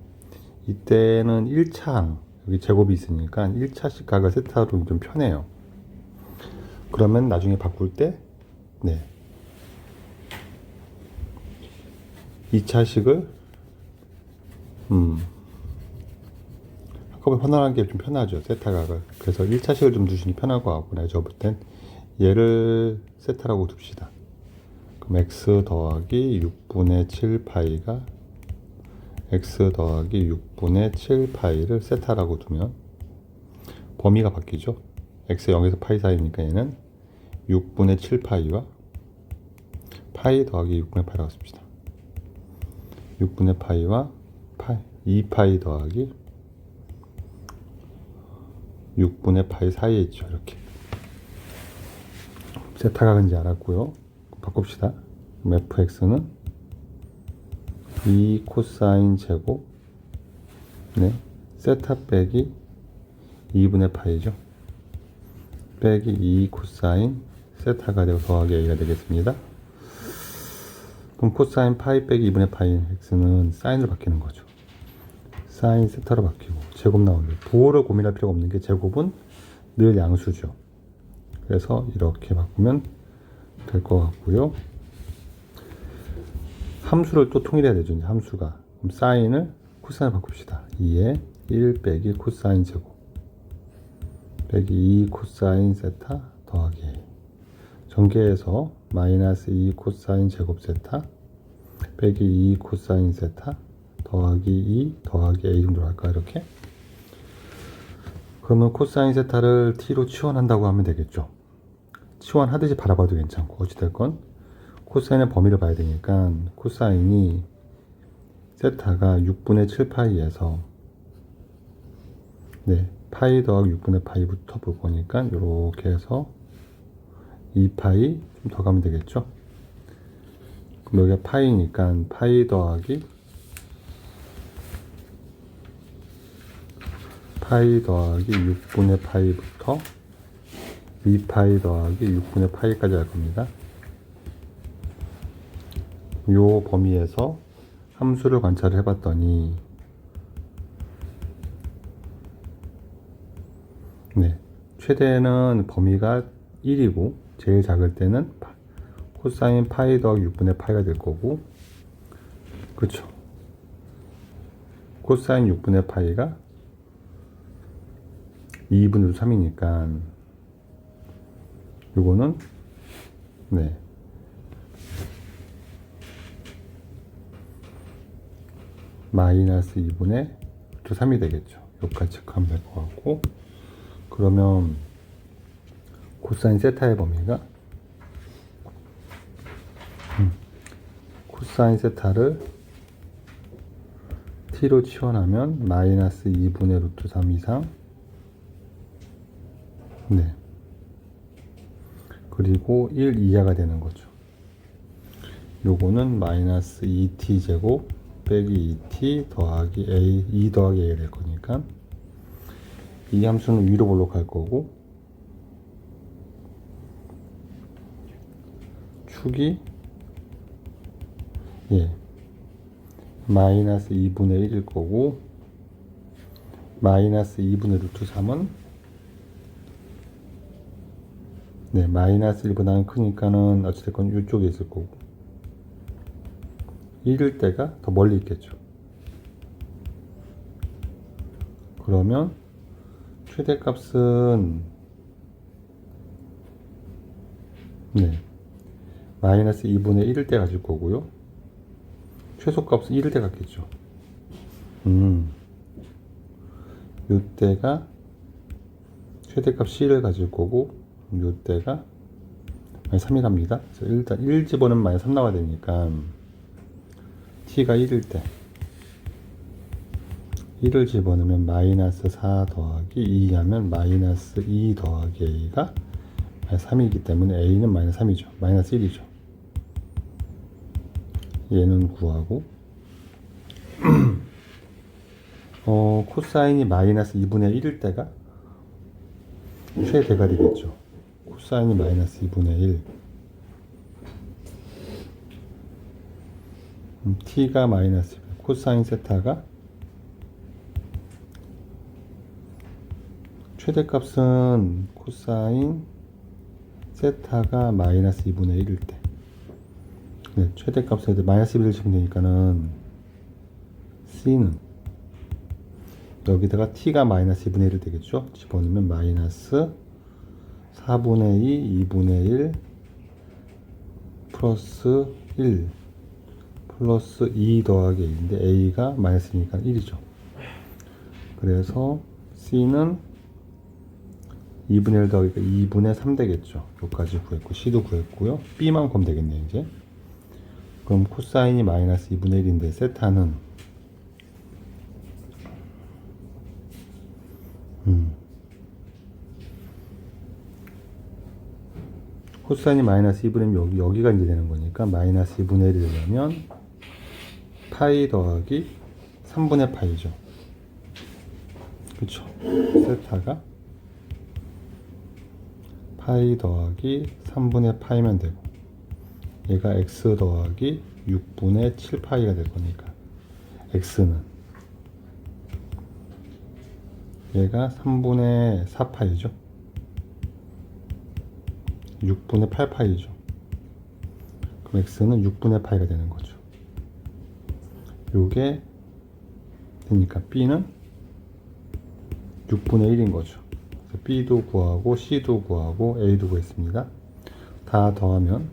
이때는 1차 여기 제곱이 있으니까 1차식 각을 세타로 좀 편해요. 그러면 나중에 바꿀 때 네, 2차식을 한꺼번에 환원하는 게 좀 편하죠. 세타각을. 그래서 1차식을 좀 두시니 편하고 하고 내가 저볼 땐 얘를 세타라고 둡시다. 그럼 x 더하기 6분의 7파이가 x 더하기 6분의 7파이를 세타라고 두면 범위가 바뀌죠. x 0에서 파이 사이니까 얘는 6분의 7파이와 파이 더하기 6분의 파이라고 씁시다. 6분의 파이와 2파이 더하기 6분의 파이 사이에 있죠. 이렇게 세타각인지 알았고요. 바꿉시다. fx는 2 코사인 제곱 네, 세타 빼기 2분의 파이죠. 빼기 2 코사인 세타가 되고 더하기 a가 되겠습니다. 그럼 코사인 파이 빼기 2분의 파이 x는 사인으로 바뀌는 거죠. 사인 세타로 바뀌고 제곱 나오는데 부호를 고민할 필요가 없는 게 제곱은 늘 양수죠. 그래서 이렇게 바꾸면 될 것 같고요. 함수를 또 통일해야 되죠. 이제 함수가. 그럼 사인을 코사인을 바꿉시다. 2에 1 빼기 코사인 제곱 빼기 2 코사인 세타 더하기 a. 전개해서 마이너스 2 코사인 제곱 세타 빼기 2 코사인 세타 더하기 2 더하기 a 정도로 할까 이렇게? 그러면 코사인 세타를 t로 치환한다고 하면 되겠죠. 치환하듯이 바라봐도 괜찮고 어찌됐건 코사인의 범위를 봐야 되니까 코사인이 세타가 6분의 7파이에서 네, 파이 더하기 6분의 파이부터 볼 거니까 이렇게 해서 2파이 좀 더 가면 되겠죠. 그럼 여기가 파이니까 파이 더하기 6분의 파이부터 2파이 더하기 6분의 파이까지 할 겁니다. 요 범위에서 함수를 관찰을 해봤더니 네, 최대는 범위가 1이고 제일 작을 때는 코사인 파이 더하기 6분의 파이가 될 거고 그쵸. 코사인 6분의 파이가 2분의 3이니까 요거는 네 마이너스 2분의 3이 되겠죠. 여기까지 체크하면 될 것 같고 그러면 코사인 세타의 범위가 코사인 세타를 t로 치환하면 마이너스 2분의 루트 3 이상 네 그리고 1 이하가 되는 거죠. 요거는 마이너스 2t 제곱 빼기 2t 더하기 a 2 더하기 a가 될 거니까 이 함수는 위로 볼록할 거고 축이 예 마이너스 2분의 1일 거고 마이너스 2분의 루트 3은 네 마이너스 1보다는 크니까는 어찌됐건 이쪽에 있을 거고 1일 때가 더 멀리 있겠죠. 그러면 최대값은 네 마이너스 2분의 1일 때 가질 거고요. 최소값은 1일 때 같겠죠. 이때가 최대값 C를 가질 거고 이때가 마이너스 3이 갑니다. 그래서 일단 1 집어넣으면 마이너스 3 나와야 되니까 T가 1일 때 1을 집어넣으면 마이너스 4 더하기 2 하면 마이너스 2 더하기 A가 마이너스 3이기 때문에 A는 마이너스 3이죠. 마이너스 1이죠. 얘는 구하고 코사인이 마이너스 2분의 1일 때가 최대가 되겠죠. 코사인이 마이너스 2분의 1 t가 마이너스 1 코사인 세타가 최대값은 코사인 세타가 마이너스 2분의 1일 때 네, 최대값에 마이너스 1을 치면 되니까는 C는 여기다가 T가 마이너스 2분의 1이 되겠죠. 집어넣으면 마이너스 4분의 2, 2분의 1 플러스 1 플러스 2 더하기 A인데 A가 마이너스니까 1이죠. 그래서 C는 2분의 1 더하기가 2분의 3 되겠죠. 여기까지 구했고 C도 구했고요. B만 구하면 되겠네요. 이제 그럼 코사인이 마이너스 2분의 1인데 세타는 코사인이 마이너스 2분의 1 여기가 이제 되는 거니까 마이너스 2분의 1이 되려면 파이 더하기 3분의 파이죠. 그쵸. 세타가 파이 더하기 3분의 파이면 되고, 얘가 x 더하기 6분의 7파이가 될 거니까, x는 얘가 3분의 4파이죠. 6분의 8파이죠. 그럼 x는 6분의 파이가 되는 거죠. 요게 되니까 b는 6분의 1인 거죠. b도 구하고 c도 구하고 a도 구했습니다. 다 더하면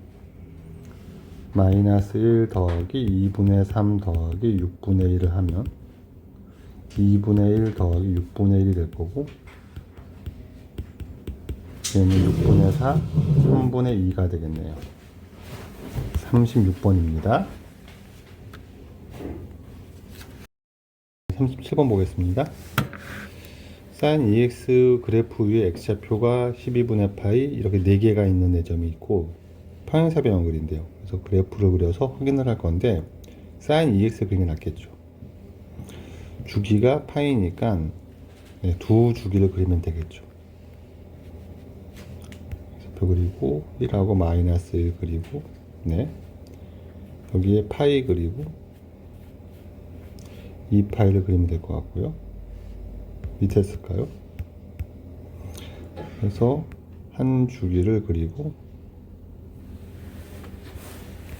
마이너스 1 더하기 2분의 3 더하기 6분의 1을 하면 2분의 1 더하기 6분의 1이 될 거고, 얘는 6분의 4, 3분의 2가 되겠네요. 36번입니다. 37번 보겠습니다. sin EX 그래프 위에 X좌표가 12분의 파이 이렇게 4개가 있는 내점이 있고 평행사변형을 그린대요. 그래서 그래프를 그려서 확인을 할 건데 sin EX 그리는 게 낫겠죠. 주기가 파이니까 두 주기를 그리면 되겠죠. 좌표 그리고 1하고 마이너스 1 그리고 여기에 파이 그리고 2파이를 그리면 될 것 같고요. 밑에 쓸까요? 그래서 한 주기를 그리고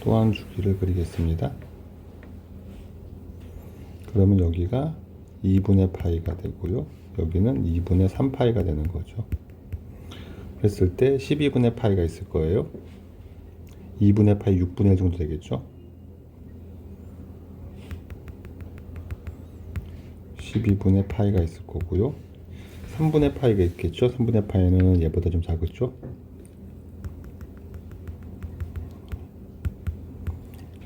또 한 주기를 그리겠습니다. 그러면 여기가 2분의 파이가 되고요. 여기는 2분의 3파이가 되는 거죠. 그랬을 때 12분의 파이가 있을 거예요. 2분의 파이 6분의 1 정도 되겠죠. 12분의 파이가 있을 거고요. 3분의 파이가 있겠죠. 3분의 파이는 얘보다 좀 작겠죠.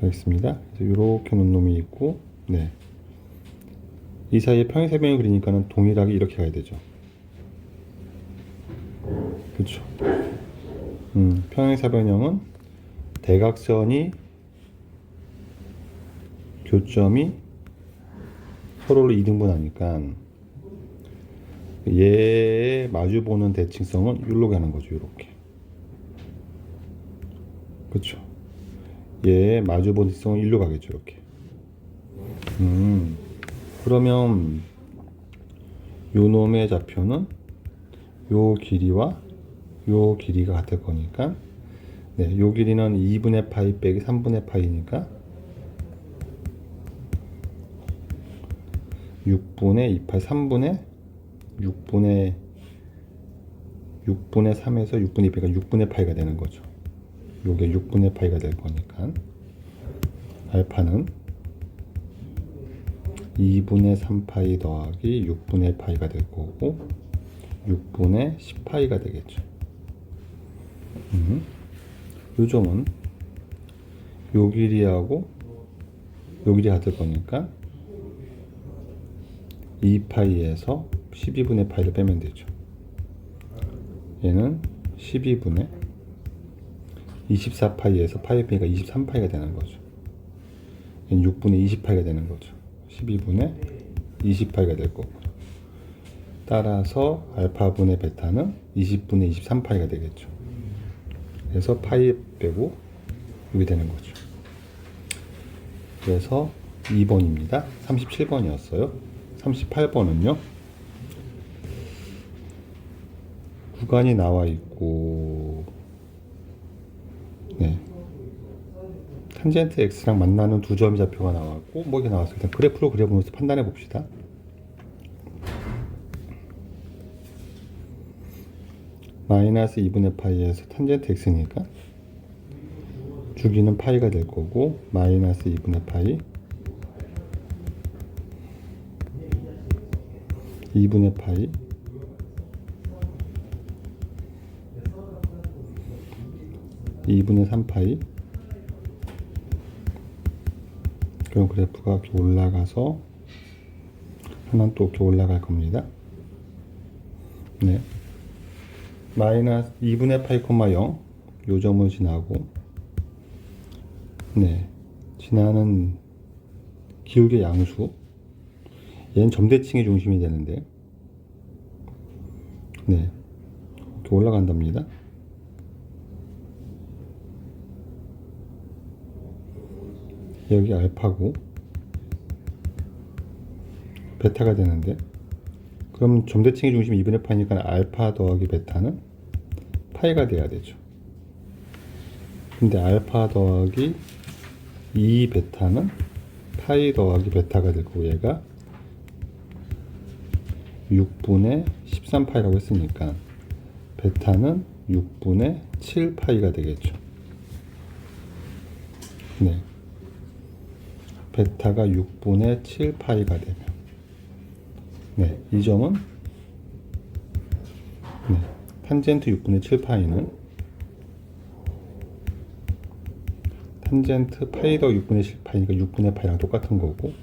여기 있습니다. 그래서 이렇게 놓은 놈이 있고, 이 사이에 평행사변을 그리니까는 동일하게 이렇게 가야 되죠. 그렇죠. 평행사변형은 대각선이 교점이 서로를 2등분하니까 얘에 마주보는 대칭성은 이리로 가는 거죠. 이렇게. 그렇죠. 얘에 마주보는 대칭성은 이리로 가겠죠. 이렇게. 그러면 요 놈의 좌표는 요 길이와 요 길이가 같을 거니까 요 길이는 2분의 파이 빼기 3분의 파이니까 6분의 2파이 3분의 6분의 3에서 6분의 2파이가 6분의 파이가 되는 거죠. 요게 6분의 파이가 될 거니까 알파는 2분의 3파이 더하기 6분의 파이가 될 거고 6분의 10파이가 되겠죠. 요 점은 요 길이하고 요 길이 같을 거니까 2파이에서 12분의 파이를 빼면 되죠. 얘는 12분의 24파이에서 파이 빼기가 23파이가 되는 거죠. 얘는 6분의 20파이가 되는 거죠. 12분의 20파이가 될 거고. 따라서 알파분의 베타는 20분의 23파이가 되겠죠. 그래서 파이 빼고 이게 되는 거죠. 그래서 2번입니다. 37번이었어요. 38번은요. 구간이 나와 있고 탄젠트 x랑 만나는 두 점의 좌표가 나왔고 뭐 이게 나왔어요. 일단 그래프로 그려보면서 판단해 봅시다. 마이너스 2분의 파이에서 탄젠트 x니까 주기는 파이가 될 거고 마이너스 2분의 파이 2분의 파이 2분의 3파이 그럼 그래프가 이렇게 올라가서 하나는 또 이렇게 올라갈 겁니다. 마이너스 2분의 파이, 0 요 점을 지나고 지나는 기울기 양수 얘는 점대칭이 중심이 되는데 네, 이렇게 올라간답니다. 여기 알파고 베타가 되는데, 그럼 점대칭의 중심 2분의 파이니까 알파 더하기 베타는 파이가 돼야 되죠. 근데 알파 더하기 2 베타는 파이 더하기 베타가 되고, 얘가 6분의 13파이라고 했으니까 베타는 6분의 7파이가 되겠죠. 네, 베타가 6분의 7파이가 되면, 네, 이 점은, 네, 탄젠트 6분의 7파이는 탄젠트 파이 더 6분의 7파이니까 6분의 파이랑 똑같은 거고,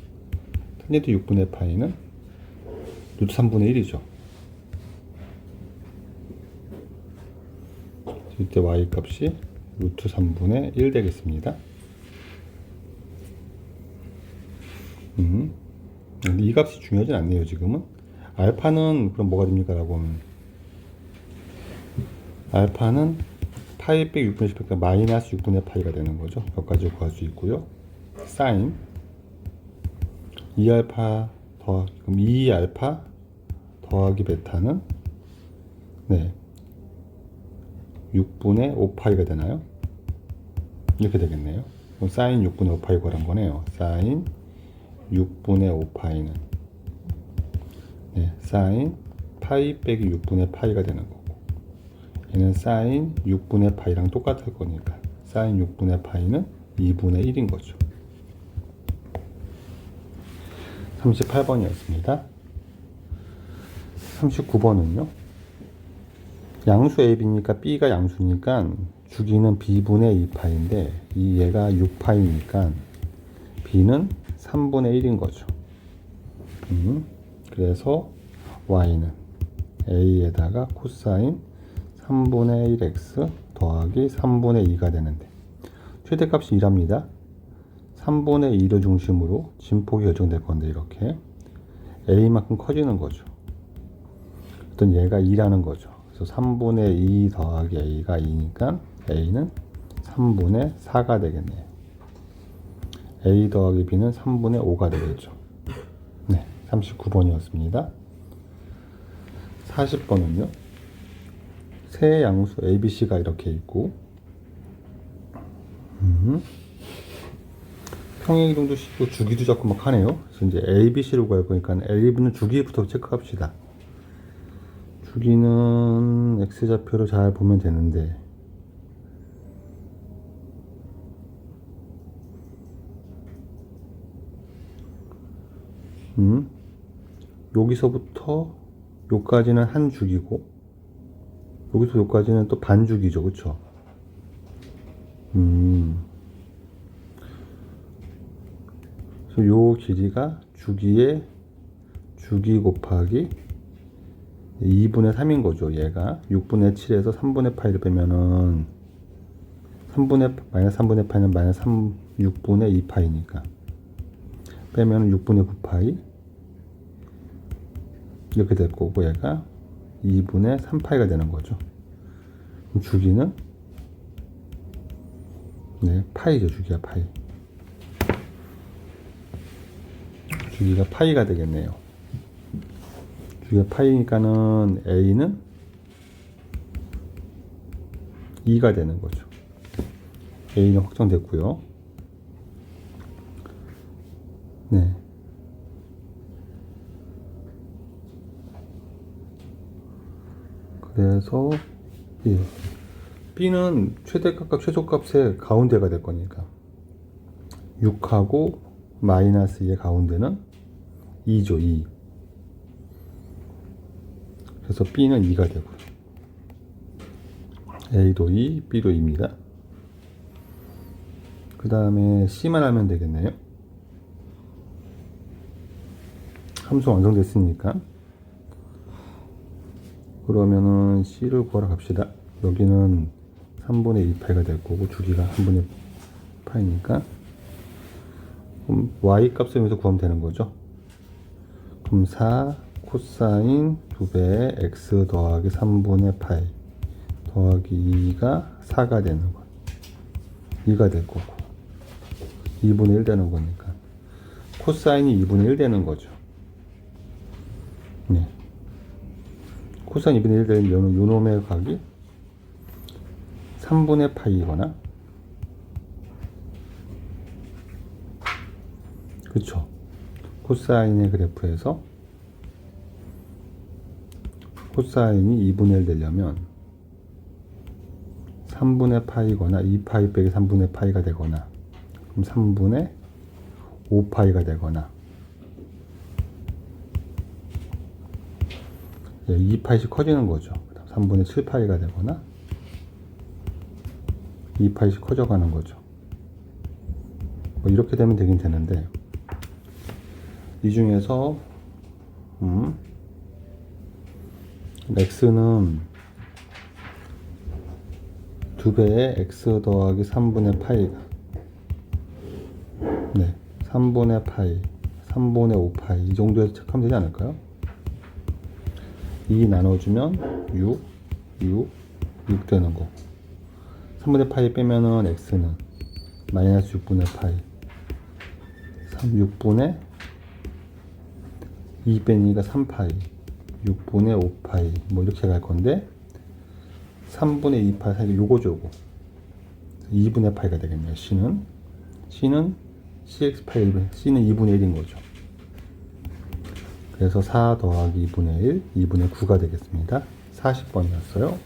탄젠트 6분의 파이는 루트 3분의 1이죠. 이때 y 값이 루트 3분의 1 되겠습니다. 근데 이 값이 중요하진 않네요, 지금은. 알파는 그럼 뭐가 됩니까? 라고 하면, 알파는 파이 빼기 6분의 10, 그러니까 마이너스 6분의 파이가 되는 거죠. 여기까지 구할 수 있고요. 사인 2알파 그럼 2알파 더하기 베타는, 네, 6분의 5파이가 되나요? 이렇게 되겠네요. 그럼 사인 6분의 5파이 구하란 거네요. 사인 6분의 5파이는, 네, 사인 파이 빼기 6분의 파이가 되는 거고, 얘는 사인 6분의 파이랑 똑같을 거니까 사인 6분의 파이는 2분의 1인 거죠. 38번이었습니다. 39번은요. 양수 AB니까 B가 양수니까 주기는 B분의 2파인데 얘가 6파이니까 B는 3분의 1인 거죠. 그래서 Y는 A에다가 코사인 3분의 1x 더하기 3분의 2가 되는데, 최대값이 2랍니다. 3분의 2를 중심으로 진폭이 결정될 건데, 이렇게 A만큼 커지는 거죠. 어떤 얘가 2라는 거죠. 그래서 3분의 2 더하기 A가 2니까 A는 3분의 4가 되겠네요. A 더하기 B는 3분의 5가 되겠죠. 네, 39번이었습니다. 40번은요. 세 양수 ABC가 이렇게 있고, 평행이동도 씻고 주기도 자꾸 막 하네요. 그래서 이제 ABC로 구할 거니까 A는 주기부터 체크합시다. 주기는 X좌표로 잘 보면 되는데, 여기서부터 여기까지는 한 주기고, 여기서 여기까지는 또 반주기죠, 그쵸? 그래서 요 길이가 주기의 주기 곱하기 2분의 3인 거죠. 얘가 6분의 7에서 3분의 파이를 빼면은 마이너스 3분의 파이는 마이너스 6분의 2파이니까 빼면은 6분의 9파이 이렇게 될 거고, 얘가 2분의 3파이가 되는 거죠. 주기는, 네, 파이죠. 주기가 파이. 주기가 파이가 되겠네요. 주기가 파이니까는 A는 2가 되는 거죠. A는 확정됐고요. 네. 그래서 예. B는 최대값과 최소값의 가운데가 될 거니까 6하고 마이너스 2의 가운데는 2죠. 2. 그래서 B는 2가 되고요. A도 2, B도 2입니다. 그 다음에 C만 하면 되겠네요. 함수 완성됐으니까. 그러면은 C를 구하러 갑시다. 여기는 3분의 2파이가 될 거고, 주기가 3분의 파이니까. 그럼 Y 값을 여기서 구하면 되는 거죠. 그럼 4 코사인 2배의 x 더하기 3분의 파이 더하기 2가 4가 되는 거. 2가 될 거고 2분의 1 되는 거니까 코사인이 2분의 1 되는 거죠. 네. 코사인 2분의 1 되는 요놈의 각이 3분의 파이거나 그쵸. 코사인의 그래프에서 코사인이 2분의 1 되려면 3분의 파이거나 2파이 빼기 3분의 파이가 되거나 그럼 3분의 5파이가 되거나 2파이씩 커지는 거죠. 3분의 7파이가 되거나 2파이씩 커져가는 거죠. 뭐 이렇게 되면 되긴 되는데 이 중에서 x는 2배의 x 더하기 3분의 파이가 네, 3분의 파이 3분의 5파이 이 정도에서 체크하면 되지 않을까요? 2 나눠주면 6 되는 거 3분의 파이 빼면은 x는 마이너스 6분의 파이 6분의 2 빼니 2가 3파이 6분의 5파이 뭐 이렇게 갈 건데 3분의 2파이 사실 요거죠. 2분의 파이가 되겠네요. C는 CX파이 C는 2분의 1인 거죠. 그래서 4 더하기 2분의 1 2분의 9가 되겠습니다. 40번이었어요.